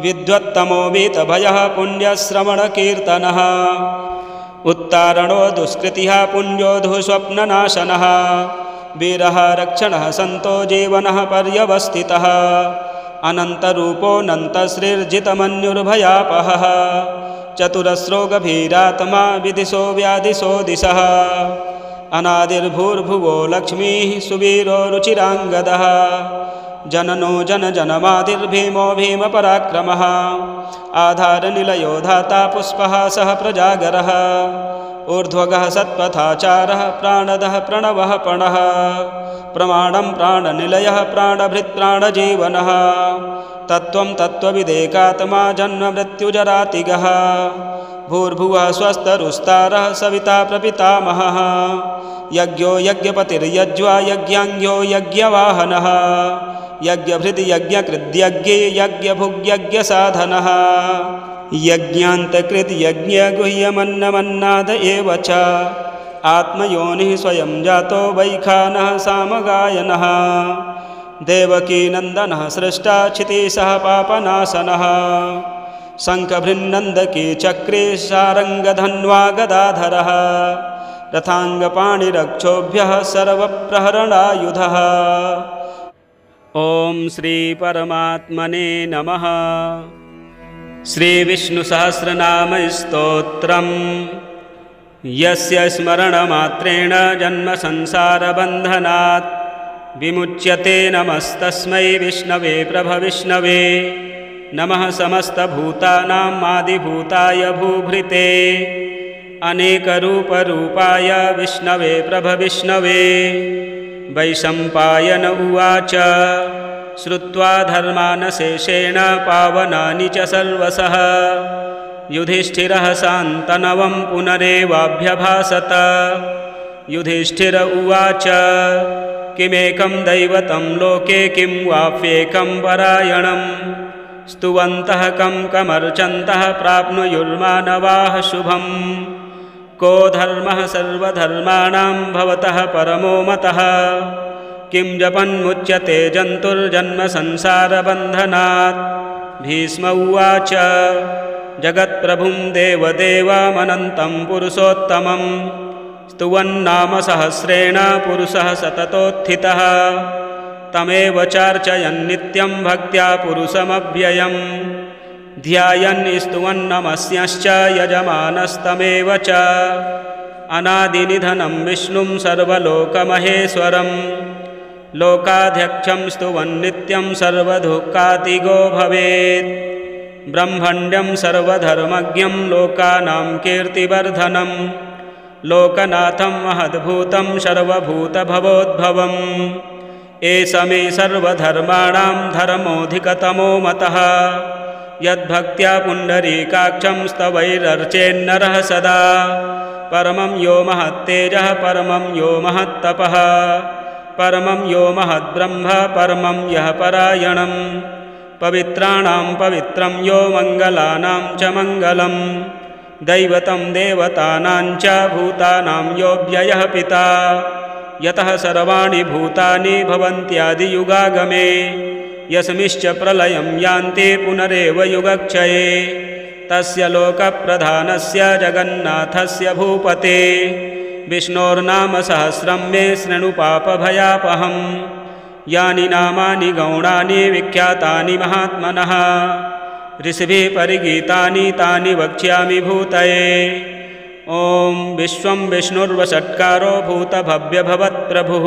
A: विद्वत्तमो वीतभयः पुण्यश्रवणकीर्तनः उत्तारणो दुष्कृतिः पुण्योधु स्वप्ननाशनः वीरः रक्षणः सन्तो जीवनः पर्यवस्थितः अनन्तरूपोऽनन्तश्रीर्जितमन्युर्भयापहः चतुरस्रो गभीरात्मा विदिशो व्याधिशो दिशः अनादिर्भूर्भुवो लक्ष्मीः सुवीरो रुचिराङ्गदः जननो जनजनमादिर्भीमो भीमपराक्रमः आधारनिलयो धाता पुष्पः सह प्रजागरः ऊर्ध्वगः सत्पथाचारः प्राणदः प्रणवः पणः प्रमाणं प्राणनिलयः प्राणभृत्प्राणजीवनः तत्त्वं तत्त्वविदेकात्मा जन्ममृत्युजरातिगः भूर्भुवः स्वस्तरुस्तारः सविता प्रपितामहः यज्ञो यज्ञपतिर्यज्वा यज्ञाङ्ग्यो यज्ञवाहनः यज्ञभृद् यज्ञकृद्यज्ञे यज्ञभुग्यज्ञसाधनः यज्ञान्तकृद् यज्ञगुह्यमन्नमन्नाद एव च आत्मयोनिः स्वयं जातो वैखानः सामगायनः देवकीनन्दनः सृष्टा क्षितिशः पापनाशनः शङ्खभृन्नन्दकी चक्रे शारङ्गधन्वा गदाधरः रथाङ्गपाणिरक्षोभ्यः सर्वप्रहरणायुधः। ॐ श्रीपरमात्मने नमः। श्रीविष्णुसहस्रनामस्तोत्रम् यस्य स्मरणमात्रेण जन्मसंसारबन्धनात् विमुच्यते नमस्तस्मै विष्णवे प्रभविष्णवे नमः समस्तभूतानां आदिभूताय भूभृते अनेकरूपरूपाय विष्णवे प्रभविष्णवे। वैशम्पायन उवाच श्रुत्वा धर्मानशेषेण पावनानि च सर्वशः युधिष्ठिरः शान्तनवं पुनरेवाभ्यभाषत। युधिष्ठिर उवाच किमेकं दैवतं लोके किं वाप्येकं परायणं स्तुवन्तः कं कमर्चन्तः प्राप्नुयुर्मानवाः शुभम्। को धर्मः सर्वधर्माणां भवतः परमो मतः किं जपन्मुच्यते जन्तुर्जन्मसंसारबन्धनात्। भीष्म उवाच जगत्प्रभुं देवदेवमनन्तं पुरुषोत्तमं स्तुवन्नाम सहस्रेण पुरुषः सततोत्थितः तमेव चार्चयन् नित्यं भक्त्या पुरुषमव्ययम् ध्यायन् स्तुवन्नमस्यश्च यजमानस्तमेव च अनादिनिधनं विष्णुं सर्वलोकमहेश्वरं लोकाध्यक्षं स्तुवन्नित्यं सर्वदुःखातिगो भवेत्। ब्रह्मण्यं सर्वधर्मज्ञं लोकानां कीर्तिवर्धनं लोकनाथं महद्भूतं सर्वभूतभवोद्भवम् एष मे सर्वधर्माणां धर्मोऽधिकतमो मतः यद्भक्त्या पुण्डरीकाक्षं स्तवैरर्चेन्नरः सदा परमं यो महत्तेजः परमं यो महत्तपः परमं यो महद्ब्रह्म परमं यः परायणं पवित्राणां पवित्रं यो मङ्गलानां च मङ्गलं दैवतं देवतानां च भूतानां यो व्ययः पिता यतः सर्वाणि भूतानि भवन्त्यादियुगागमे यस्मिश्च प्रलयं यान्ति पुनरेव युगक्षये तस्य लोकप्रधानस्य जगन्नाथस्य भूपते विष्णोर्नाम सहस्रं मे शृणु पापभयापहं यानि नामानि गौणानि विख्यातानि महात्मनः ऋषिभिः परिगीतानि तानि वक्ष्यामि भूतये। ॐ विश्वं विष्णुर्वषट्कारो भूतभव्यभवत्प्रभुः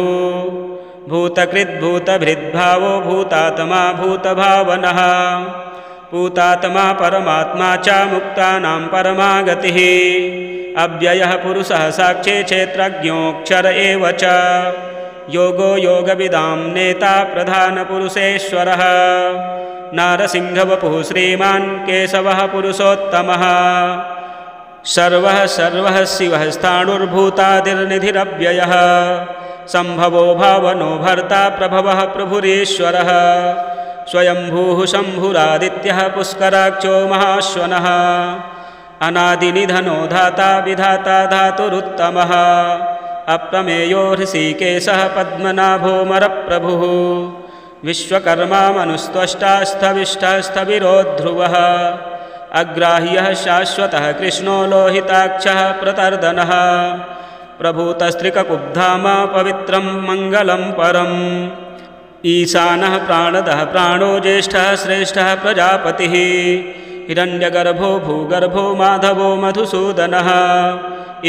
A: भूतकृद्भूतभृद्भावो भूतात्मा भूतभावनः भूतात्मा परमात्मा च मुक्तानां परमा गतिः अव्ययः पुरुषः साक्षी क्षेत्रज्ञोऽक्षर एव च योगो योगविदां नेता प्रधानपुरुषेश्वरः नारसिंहवपुः श्रीमान् केशवः पुरुषोत्तमः सर्वः सर्वः शिवः स्थाणुर्भूतादिर्निधिरव्ययः सम्भवो भावनो भर्ता प्रभवः प्रभुरीश्वरः स्वयंभूः शम्भुरादित्यः पुष्कराक्षो महाश्वनः अनादिनिधनो धाता विधाता धातुरुत्तमः अप्रमेयो हृषीकेशः पद्मनाभो मरप्रभुः विश्वकर्मा मनुस्त्वष्टा स्थविष्ठः स्थविरो ध्रुवः अग्राह्यः शाश्वतः कृष्णो लोहिताक्षः प्रतर्दनः प्रभूतस्त्रिककुब्धाम पवित्रं मङ्गलं परम् ईशानः प्राणदः प्राणो ज्येष्ठः श्रेष्ठः प्रजापतिः हिरण्यगर्भो भूगर्भो माधवो मधुसूदनः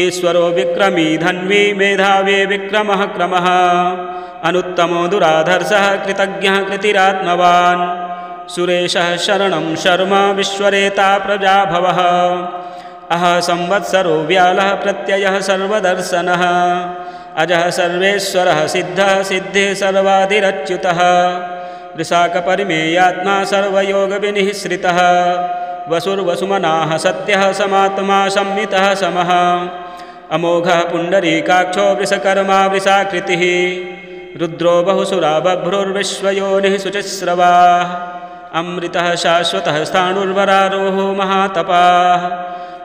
A: ईश्वरो विक्रमी धन्वी मेधावी विक्रमः क्रमः अनुत्तमो दुराधर्षः कृतज्ञः कृतिरात्मवान् सुरेशः शरणं शर्म विश्वरेता प्रजाभवः अह संवत्सरो व्यालः प्रत्ययः सर्वदर्शनः अजः सर्वेश्वरः सिद्धः सिद्धिः सर्वाधिरच्युतः वृषाकपरिमेयात्मा सर्वयोगविनिःश्रितः वसुर्वसुमनाः सत्यः समात्मा संमितः समः अमोघः पुण्डरीकाक्षो वृषकर्मा वृषाकृतिः रुद्रो बहुसुरा बभ्रुर्विश्वयोनिः शुचिस्रवाः अमृतः शाश्वतः स्थाणुर्वरारोहो महातपाः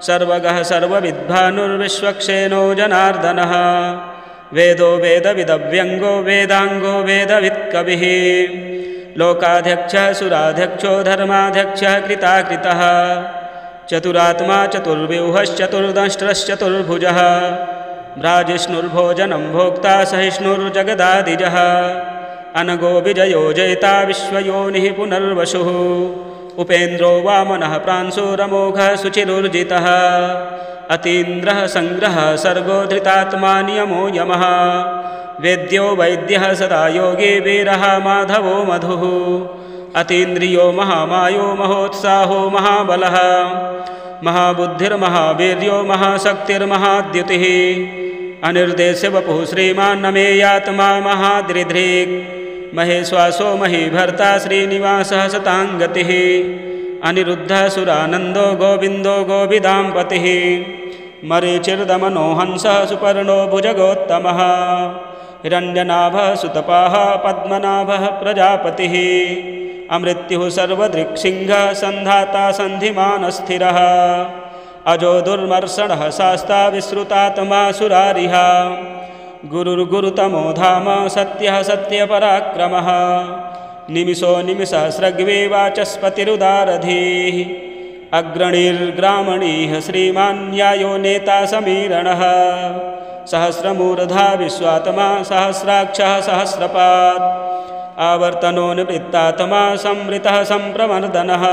A: सर्वगः सर्वविद्भानुर्विश्वक्षेनो जनार्दनः वेदो वेदविदव्यङ्गो वेदाङ्गो वेदवित्कविः लोकाध्यक्षः सुराध्यक्षो धर्माध्यक्षः कृताकृतः चतुरात्मा चतुर्व्यूहश्चतुर्दष्ट्रश्चतुर्भुजः भ्राजिष्णुर्भोजनं भोक्ता सहिष्णुर्जगदादिजः अनगो विजयो जयिता विश्वयोनिः पुनर्वसुः उपेन्द्रो वामनः प्रांशुरमोघः शुचिरुर्जितः अतीन्द्रः सङ्ग्रहः सर्गो धृतात्मा नियमो यमः वेद्यो वैद्यः सदा योगी वीरः माधवो मधुः अतीन्द्रियो महामायो महोत्साहो महाबलः महाबुद्धिर्महावीर्यो महाशक्तिर्महाद्युतिः अनिर्देश्य वपुः श्रीमान्नमेयात्मा महादृधृक् महेश्वासो महीभर्ता श्रीनिवासः सताङ्गतिः अनिरुद्धः सुरानन्दो गोविन्दो गोविदाम्पतिः मरीचिर्दमनो हंसः सुपर्णो भुजगोत्तमः हिरण्यनाभः सुतपाः पद्मनाभः प्रजापतिः अमृत्युः सर्वदृक्सिंहः सन्धाता सन्धिमानस्थिरः अजो दुर्मर्षणः शास्ता विश्रुतात्मा सुरारिः गुरुर्गुरुतमो धाम सत्यः सत्यपराक्रमः निमिषो निमिषसहस्रग्वे वाचस्पतिरुदारधीः अग्रणीर्ग्रामणीः श्रीमान् न्यायो नेता समीरणः सहस्रमूर्धा विश्वात्मा सहस्राक्षः सहस्रपात् आवर्तनो निवृत्तात्मा संवृतः सम्प्रमर्दनः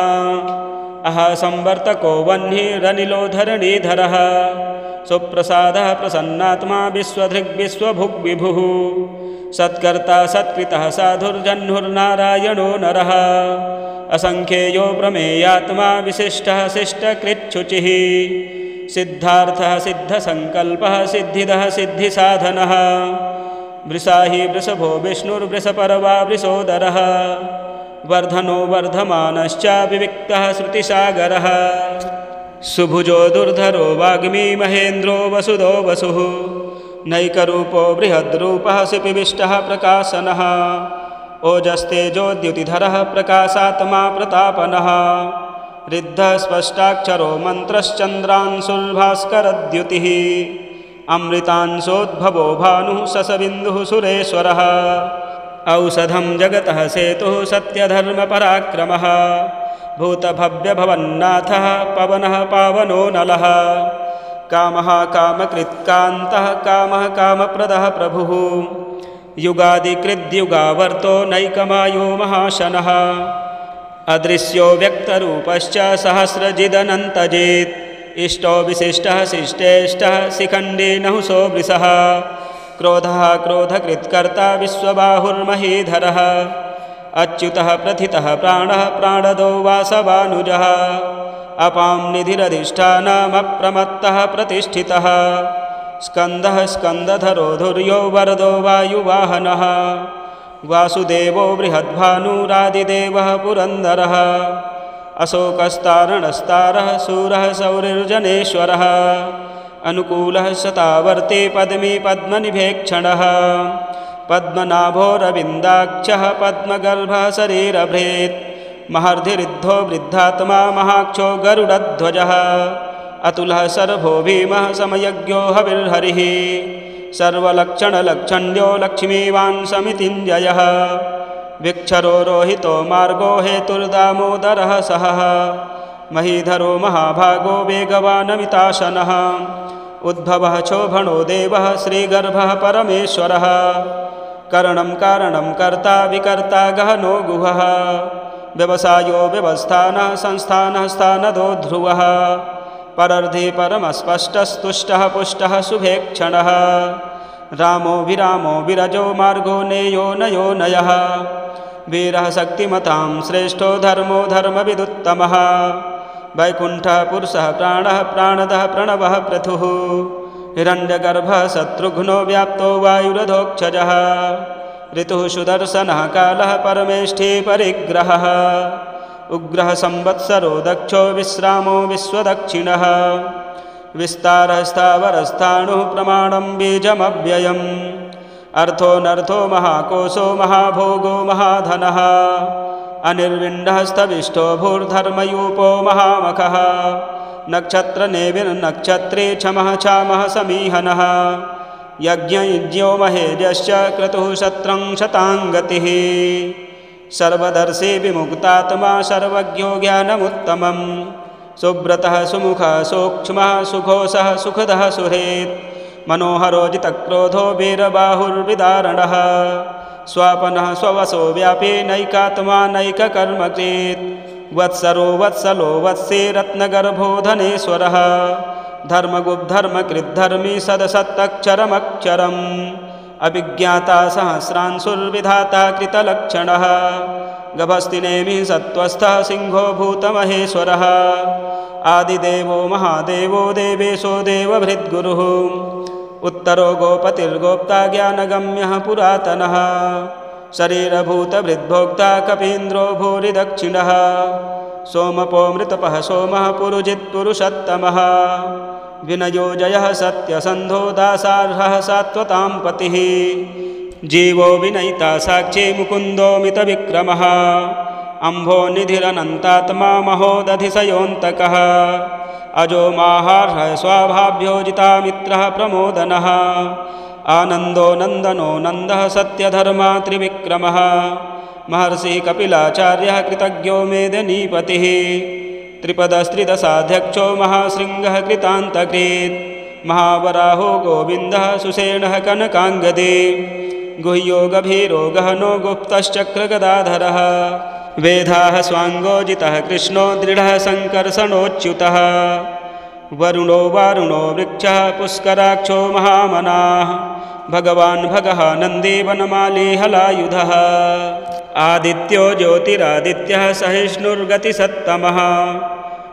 A: अह संवर्तको वह्निरनिलो धरणीधरः सुप्रसादः प्रसन्नात्मा विश्वधृग्विश्वभुग्विभुः सत्कर्ता सत्कृतः साधुर्जह्नुर्नारायणो नरः असंख्येयो प्रमेयात्मा विशिष्टः शिष्टकृच्छुचिः सिद्धार्थः सिद्धसङ्कल्पः सिद्धिदः सिद्धिसाधनः वृषाहि वृषभो विष्णुर्वृषपर्वा वृषोदरः वर्धनो वर्धमानश्च विविक्तः श्रुतिसागरः सुभुजो दुर्धरो वाग्मी महेन्द्रो वसुदो वसुः नैकरूपो बृहद्रूपः सुपिविष्टः प्रकाशनः ओजस्तेजोद्युतिधरः प्रकाशात्मा प्रतापनः रिद्धः स्पष्टाक्षरो मन्त्रश्चन्द्रांशुर्भास्करद्युतिः अमृतांशोद्भवो भानुः ससबिन्दुः सुरेश्वरः औषधं जगतः सेतुः सत्यधर्मपराक्रमः भूतभव्यभवन्नाथः पवनः पावनो नलः कामः कामकृत्कान्तः कामः कामप्रदः प्रभुः युगादिकृद्युगावर्तो नैकमायो महाशनः अदृश्यो व्यक्तरूपश्च सहस्रजिदनन्तजित् इष्टो विशिष्टः शिष्टेष्टः शिखण्डी नहुषो वृषः क्रोधः क्रोधकृत्कर्ता अपां निधिरधिष्ठानमप्रमत्तः प्रतिष्ठितः स्कन्दः स्कन्दधरो धुर्यो वरदो वायुवाहनः वासुदेवो बृहद्भानुरादिदेवः पुरन्दरः अशोकस्तारणस्तारः शूरः सौरिर्जनेश्वरः अनुकूलः शतावर्ती पद्मी पद्मनिभेक्षणः पद्मनाभोरविन्दाक्षः पद्मगर्भः शरीरभृत् महर्धिरिद्धो वृद्धात्मा महाक्षो गरुडध्वजः अतुलः सर्वो भीमः समयज्ञो हविर्हरिः सर्वलक्षणलक्षण्यो लक्ष्मीवान् समितिञ्जयः विक्षरो रोहितो मार्गो हेतुर्दामोदरः सहः महीधरो महाभागो वेगवानमिताशनः उद्भवः क्षोभणो देवः श्रीगर्भः परमेश्वरः करणं कारणं कर्ता विकर्ता गहनो गुहः व्यवसायो व्यवस्थानः संस्थानः स्थानदो ध्रुवः परर्धि परमस्पष्टस्तुष्टः पुष्टः शुभेक्षणः रामो विरामो विरजो मार्गो नेयो नयो नयः वीरः शक्तिमतां श्रेष्ठो धर्मो धर्मविदुत्तमः वैकुण्ठः पुरुषः प्राणः प्राणदः प्रणवः पृथुः हिरण्यगर्भः शत्रुघ्नो व्याप्तो वायुरधोक्षजः ऋतुः सुदर्शनः कालः परमेष्ठी परिग्रहः उग्रः संवत्सरो दक्षो विश्रामो विश्वदक्षिणः विस्तारः स्थावरस्थाणुः प्रमाणं बीजमव्ययम् अर्थोऽनर्थो महाकोशो महाभोगो महाधनः अनिर्विण्डः स्थविष्ठो भूर्धर्मयूपो महामखः नक्षत्रनेविर्नक्षत्रे क्षमः क्षामः समीहनः यज्ञयुज्यो महेजश्च क्रतुः शत्रं शताङ्गतिः सर्वदर्शी विमुक्तात्मा सर्वज्ञो ज्ञानमुत्तमं सुव्रतः सुमुखः सूक्ष्मः सुघोषः सुखदः सुहृत् मनोहरो जितक्रोधो वीरबाहुर्विदारणः स्वापनः स्ववसो व्यापी नैकात्मा नैककर्मकृत् वत्सरो वत्सलो वत्से रत्नगर्भो धनेश्वरः धर्मगुप्धर्मकृद्धर्मी सदसत्तक्षरमक्षरम् अभिज्ञाता सहस्रांशुर्विधाता कृतलक्षणः गभस्तिनेमिः सत्त्वस्थः सिंहो भूतमहेश्वरः आदिदेवो महादेवो देवेशो देवभृद्गुरुः उत्तरो गोपतिर्गोप्ता ज्ञानगम्यः पुरातनः शरीरभूतभृद्भोक्ता कपीन्द्रो भूरिदक्षिणः सोमपो मृतपः सोमः पुरुजित्पुरुषत्तमः विनयो जयः सत्यसन्धो दासार्हः सात्वतां पतिः जीवो विनयिता साक्षी मुकुन्दो मितविक्रमः अम्भो निधिरनन्तात्मा महोदधिशयोऽन्तकः अजो माहार्हः स्वाभाभ्योजिता मित्रः प्रमोदनः आनन्दो नन्दनो नन्दः सत्यधर्मा त्रिविक्रमः महर्षिः कपिलाचार्यः कृतज्ञो मेदिनीपतिः त्रिपदस्त्रिदशाध्यक्षो महाशृङ्गः कृतान्तकृत् महावराहो गोविन्दः सुषेणः कनकाङ्गदे गुह्यो गभीरो गहनो गुप्तश्चक्रगदाधरः वेदाः स्वाङ्गोजितः कृष्णो दृढः सङ्कर्षणोच्युतः वरुणो वारुणो वृक्षः पुष्कराक्षो महामनाः भगवान् भगः नन्दी वनमाली हलायुधः आदित्यो ज्योतिरादित्यः सहिष्णुर्गतिसत्तमः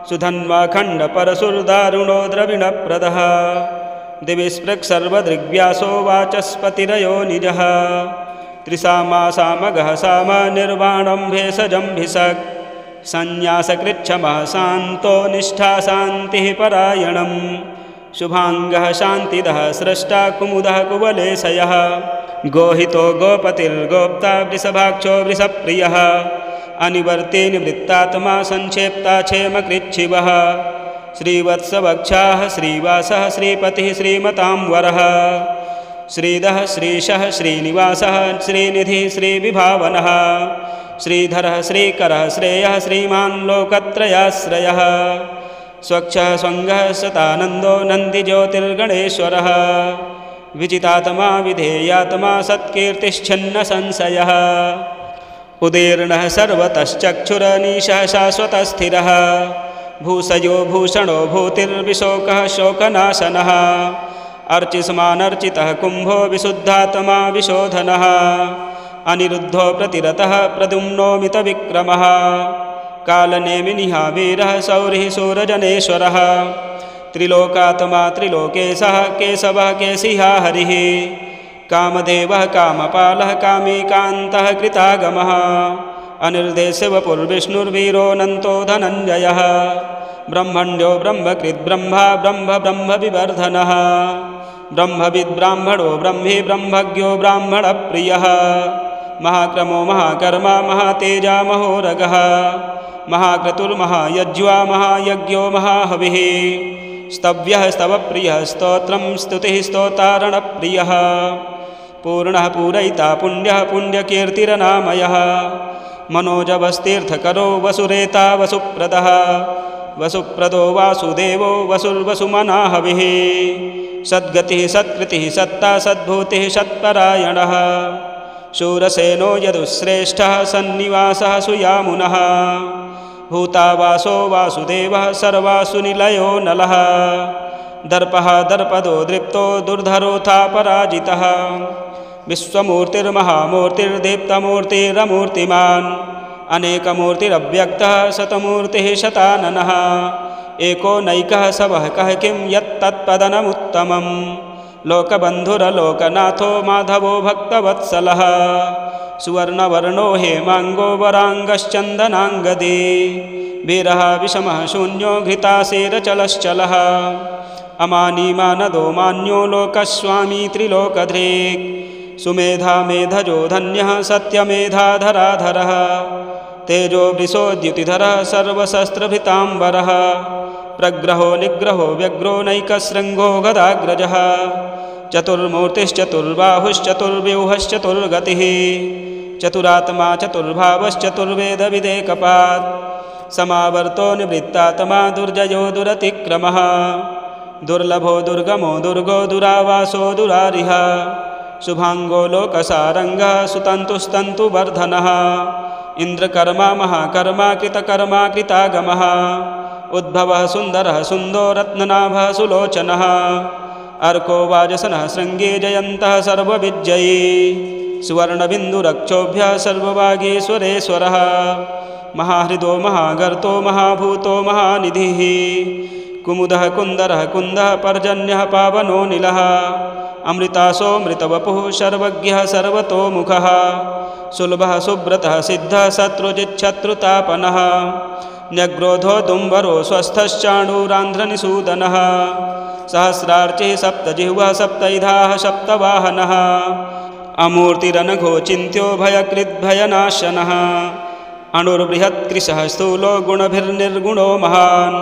A: सुधन्वाखण्डपरशुर्दारुणो द्रविणप्रदः दिविस्पृक्सर्वदृग्व्यासो वाचस्पतिरयो निजः त्रिसामासामगः साम निर्वाणं भेषजं भिषक् संन्यासकृच्छमः शान्तो निष्ठा शान्तिः परायणं शुभाङ्गः शान्तिदः स्रष्टा कुमुदः कुवलेशयः गोहितो गोपतिर्गोप्ता वृषभाक्षो वृषप्रियः अनिवर्ते निवृत्तात्मा संक्षेप्ता क्षेमकृच्छिवः श्रीवत्सवक्षाः श्रीवासः श्रीपतिः श्रीमतां वरः श्रीधः श्रीशः श्रीनिवासः श्रीनिधिः श्रीविभावनः श्रीधरः श्रीकरः श्रेयः श्रीमान् लोकत्रयाश्रयः स्वच्छः स्वङ्गः सतानन्दो नन्दिज्योतिर्गणेश्वरः विजितात्मा विधेयात्मा सत्कीर्तिश्छन्नसंशयः उदीर्णः सर्वतश्चक्षुरनीशः शाश्वतस्थिरः भूषयो भूषणो भूतिर्विशोकः शोकनाशनः अर्चिष्मानर्चितः कुम्भो विशुद्धात्मा विशोधनः अनिरुद्धो प्रतिरतः प्रद्युम्नो मितविक्रमः कालनेमिनिः वीरः सौरिः सूरजनेश्वरः त्रिलोकात्मा त्रिलोकेशः केशवः केशिहा हरिः कामदेवः कामपालः कामीकान्तः कृतागमः अनिर्देशवपुर्विष्णुर्वीरोऽनन्तो धनञ्जयः ब्रह्मण्यो ब्रह्मकृद्ब्रह्मा ब्रह्मविवर्धनः ब्रह्मविद्ब्राह्मणो ब्रह्मी ब्रह्मज्ञो ब्राह्मणप्रियः महाक्रमो महाकर्मा महातेजा महोरगः महाक्रतुर्महायज्वा महायज्ञो महाहविः स्तव्यः स्तवप्रियः स्तोत्रं स्तुतिः स्तोतारणप्रियः पूर्णः पूरयिता पुण्यः पुण्यकीर्तिरनामयः मनोजवस्तीर्थकरो वसुरेता वसुप्रदः वसुप्रदो वासुदेवो वसुर्वसुमनाहविः सद्गतिः सत्कृतिः सत्ता सद्भूतिः सत्परायणः शूरसेनो यदुश्रेष्ठः सन्निवासः सुयामुनः भूतावासो वासुदेवः सर्वासु निलयो नलः दर्पः दर्पदो दृप्तो दुर्धरोऽथा पराजितः विश्वमूर्तिर्महामूर्तिर्दीप्तमूर्तिरमूर्तिमान् अनेकमूर्तिरव्यक्तः शतमूर्तिः शताननः एको नैकः सवः कः किं यत्तत्पदनमुत्तमं लोकबन्धुरलोकनाथो माधवो भक्तवत्सलः सुवर्णवर्णो हेमाङ्गो वराङ्गश्चन्दनाङ्गदी वीरः विषमः शून्यो घृतासेरचलश्चलः अमानीमानदो मान्यो लोकस्वामी त्रिलोकधृक् सुमेधा मेधजो धन्यः सत्यमेधाधराधरः तेजो वृषोद्युतिधरः सर्वशस्त्रभृताम्बरः प्रग्रहो निग्रहो व्यग्रो नैकशृङ्गो गदाग्रजः चतुर्मूर्तिश्चतुर्बाहुश्चतुर्व्यूहश्चतुर्गतिः चतुरात्मा चतुर्भावश्चतुर्वेदविदेकपात् समावर्तो निवृत्तात्मा दुर्जयो दुरतिक्रमः दुर्लभो दुर्गमो दुर्गो दुरावासो दुरारिः शुभाङ्गो लोकसारङ्गः सुतन्तुस्तन्तुवर्धनः इन्द्रकर्मा महाकर्मा कृतकर्मा कृतागमः उद्भवः सुन्दरः सुन्दो रत्ननाभः सुलोचनः अर्को वाजसनः शृङ्गे जयन्तः सर्वविजयी सुवर्णबिन्दुरक्षोभ्यः सर्ववागीश्वरेश्वरः महाहृदो महागर्तो महाभूतो महानिधिः कुमुदः कुन्दरः कुन्दः पर्जन्यः पावनो निलः अमृतासोऽमृतवपुः सर्वज्ञः सर्वतोमुखः सुलभः सुब्रतः सिद्धः शत्रुजिच्छत्रुतापनः न्यग्रोधो दुम्बरो स्वस्थश्चाणूरान्ध्रनिषूदनः सहस्रार्चिः सप्तजिह्वः सप्तैधाः सप्तवाहनः अमूर्तिरनघो चिन्त्यो भयकृद्भयनाशनः अणुर्बृहत्कृशः स्थूलो गुणभिर्निर्गुणो महान्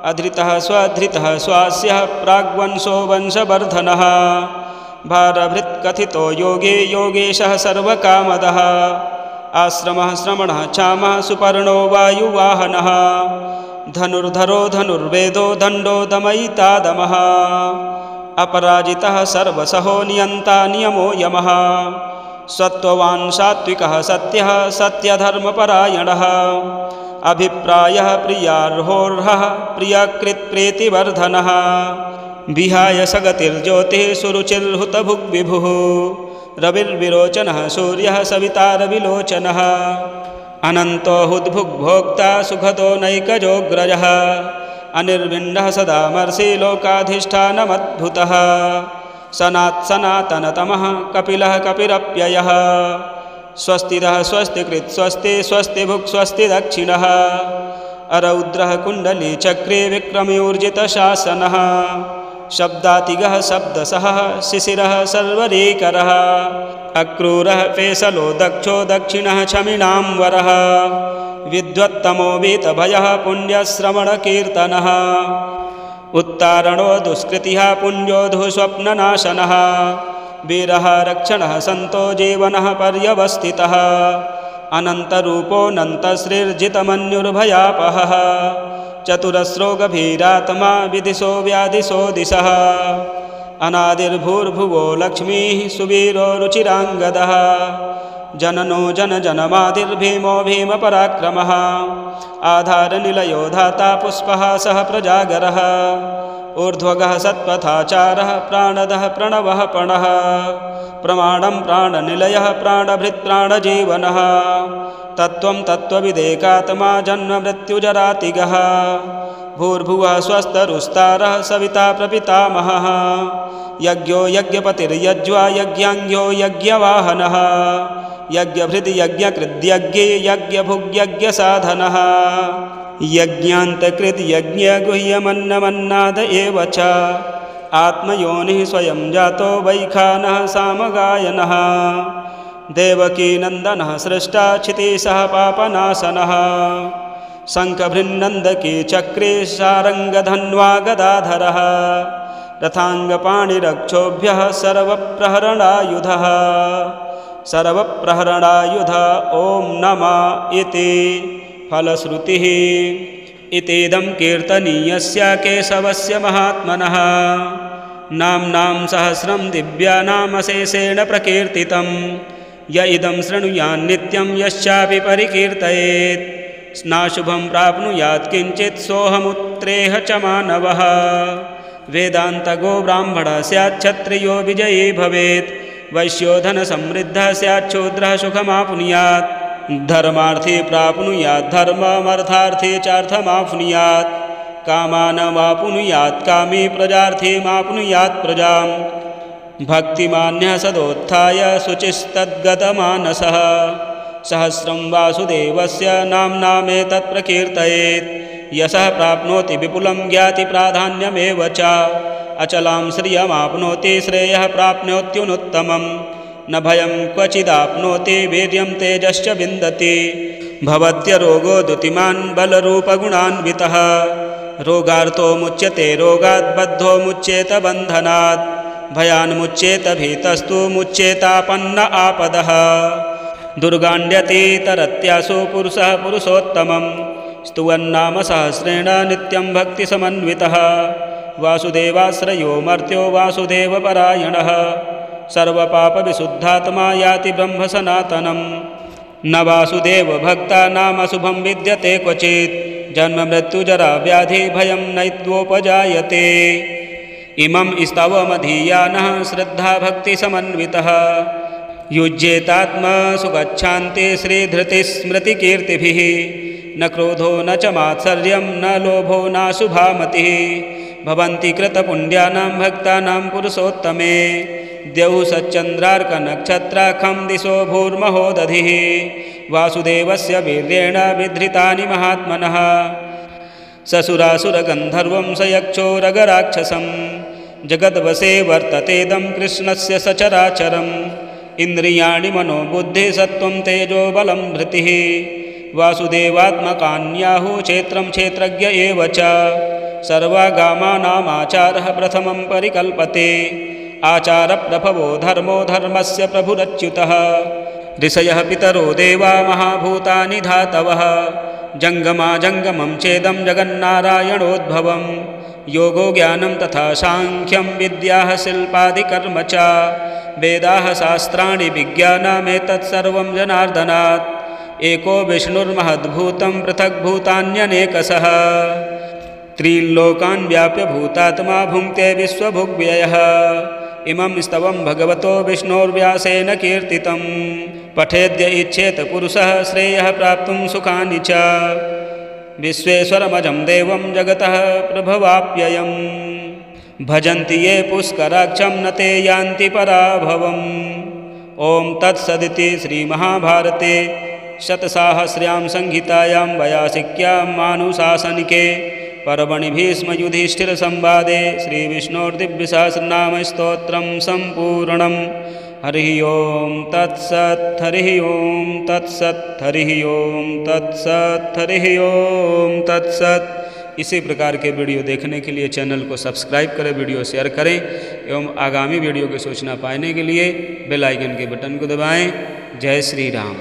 A: अधृतः स्वधृतः स्वास्यः प्राग्वंशो वंशवर्धनः भारभृत्कथितो योगे योगेशः सर्वकामदः आश्रमः श्रमणः क्षामः सुपर्णो वायुवाहनः धनुर्धरो धनुर्वेदो दण्डो दमयितादमः अपराजितः सर्वसहो नियन्ता नियमो यमः सत्त्ववान् सात्विकः सत्यः सत्यधर्मपरायणः अभिप्रायः प्रियार्होर्हः प्रियकृत्प्रीतिवर्धनः विहाय सगतिर्ज्योतिः सुरुचिर्हुतभुग्विभुः रविर्विरोचनः सूर्यः सवितारविलोचनः अनन्तो हुद्भुग्भोक्ता सुखदो नैकजोऽग्रजः अनिर्विण्डः सदामर्षि लोकाधिष्ठानमद्भुतः सनातनतमः कपिलः कपिरप्ययः स्वस्तिदः स्वस्तिकृत् स्वस्ति स्वस्तिभुक् स्वस्ति दक्षिणः अरौद्रः कुण्डलीचक्रे विक्रमयोर्जितशासनः शब्दातिगः शब्दसः शिशिरः सर्वरीकरः अक्रूरः फेसलो दक्षो दक्षिणः क्षमिणां वरः विद्वत्तमो वीतभयः पुण्यश्रवणकीर्तनः उत्तारणो दुष्कृतिः पुण्योधुः स्वप्ननाशनः वीरः रक्षणः सन्तो जीवनः पर्यवस्थितः अनन्तरूपोऽनन्तश्रीर्जितमन्युर्भयापहः चतुरस्रो गभीरात्मा विदिशो व्याधिशो दिशः अनादिर्भूर्भुवो लक्ष्मीः सुवीरो रुचिराङ्गदः जननो जनजनमादिर्भीमो भीमपराक्रमः आधारनिलयो धाता पुष्पः सह प्रजागरः ऊर्ध्वगः सत्पथाचारः प्राणदः प्रणवः पणः प्रमाणं प्राणनिलयः प्राणभृत्प्राणजीवनः तत्त्वं तत्त्वविदेकात्मा जन्ममृत्युजरातिगः भूर्भुवः स्वस्तरुस्तारः सविता प्रपितामहः यज्ञो यज्ञपतिर्यज्वा यज्ञाङ्ग्यो यज्ञवाहनः यज्ञभृति यज्ञकृद्यज्ञे यज्ञभुग्यज्ञसाधनः यज्ञान्तकृत् यज्ञगुह्यमन्नमन्नाद एव च आत्मयोनिः स्वयं जातो वैखानः सामगायनः देवकीनन्दनः सृष्टा क्षितिसः पापनाशनः शङ्खभृन्नन्दकी चक्रे शारङ्गधन्वा गदाधरः रथाङ्गपाणिरक्षोभ्यः सर्वप्रहरणायुधः सर्वप्रहरणायुध ॐ नमः इति फलश्रुतिः इतीदं कीर्तनीयस्य केशवस्य महात्मनः नाम्नां सहस्रं दिव्यानामशेषेण प्रकीर्तितं य इदं शृणुयान् नित्यं यश्चापि परिकीर्तयेत् नाशुभं प्राप्नुयात् किञ्चित् सोऽहमुत्रेह च मानवः वेदान्तगो ब्राह्मणः स्यात् क्षत्रियो विजयी भवेत् वैश्यो धनसमृद्धः स्यात् शूद्रः सुखमाप्नुयात् धर्मार्थी प्राप्नुयात् धर्ममर्थार्थी चार्थमाप्नुयात् कामानमाप्नुयात् कामी प्रजार्थीमाप्नुयात् प्रजां भक्तिमान्यः सदोत्थाय शुचिस्तद्गतमानसः सहस्रं वासुदेवस्य नाम्नामेतत् प्रकीर्तयेत् यशः प्राप्नोति विपुलं ज्ञातिप्राधान्यमेव च अचलां श्रियमाप्नोति श्रेयः प्राप्नोत्युनुत्तमं न भयं क्वचिदाप्नोति वीर्यं तेजश्च विन्दति भवत्यरोगो द्युतिमान् बलरूपगुणान्वितः रोगार्तो मुच्यते रोगात् बद्धो मुच्येत बन्धनात् भयान्मुच्येत भीतस्तु मुच्येतापन्न आपदः दुर्गाण्यतीतरत्यासु पुरुषः पुरुषोत्तमं स्तुवन्नाम सहस्रेण नित्यं भक्तिसमन्वितः वासुदेवाश्रयो मर्त्यो वासुदेवपरायणः सर्वपापविशुद्धात्मा याति ब्रह्मसनातनं न वासुदेवभक्ता नाम शुभं विद्यते क्वचित् जन्ममृत्युजराव्याधिभयं नैत्वोपजायते इमं स्तवमधीयानः श्रद्धाभक्तिसमन्वितः युज्येतात्मसुगच्छान्ति श्रीधृतिस्मृतिकीर्तिभिः न क्रोधो न च मात्सर्यं न लोभो नाशुभामतिः भवन्ति कृतपुण्यानां भक्तानां पुरुषोत्तमे द्यौः सच्चन्द्रार्कनक्षत्राखं दिशो भूर्महोदधिः वासुदेवस्य वीर्येण विधृतानि महात्मनः ससुरासुरगन्धर्वं स यक्षोरगराक्षसं जगद्वशे वर्ततेदं कृष्णस्य सचराचरम् इन्द्रियाणि मनोबुद्धिसत्त्वं तेजो बलं धृतिः वासुदेवात्मकान्याहुः क्षेत्रं क्षेत्रज्ञ एव च सर्वागामानामाचारः प्रथमं परिकल्पते आचारप्रभवो धर्मो धर्मस्य प्रभुरच्युतः ऋषयः पितरो देवा महाभूतानि धातवः जङ्गमा जङ्गमं चेदं जगन्नारायणोद्भवं योगो ज्ञानं तथा साङ्ख्यं विद्याः शिल्पादिकर्म च वेदाः शास्त्राणि विज्ञानमेतत्सर्वं जनार्दनात् एको विष्णुर्महद्भूतं पृथग्भूतान्यनेकशः त्रील्लोकान् व्याप्य भूतात्मा भुङ्क्ते विश्वभुग्व्ययः इमं स्तवं भगवतो विष्णोर्व्यासेन कीर्तितं पठेद्य इच्छेत पुरुषः श्रेयः प्राप्तुं सुखानि च विश्वेश्वरमजं देवं जगतः प्रभवाप्ययम् भजन्ति ये पुष्कराक्षं न ते यान्ति पराभवम् ॐ तत्सदिति श्रीमहाभारते शतसाहस्र्यां संहितायां वयासिक्यां मानुशासनिके पर्वणि भीष्मयुधिष्ठिरसंवादे श्रीविष्णोर्दिव्यसहस्रनामस्तोत्रं सम्पूर्णम् हरिः ओं तत्सत् हरिः ओं तत्सत् हरिः ओं तत्सत् हरिः ओं तत्सत्। इसी प्रकार के वीडियो देखने के लिए चैनल को सब्सक्राइब करें, वीडियो शेयर करें एवं आगामी वीडियो की सूचना पाने के लिए बेल आइकन के बटन को दबाएं। जय श्री राम।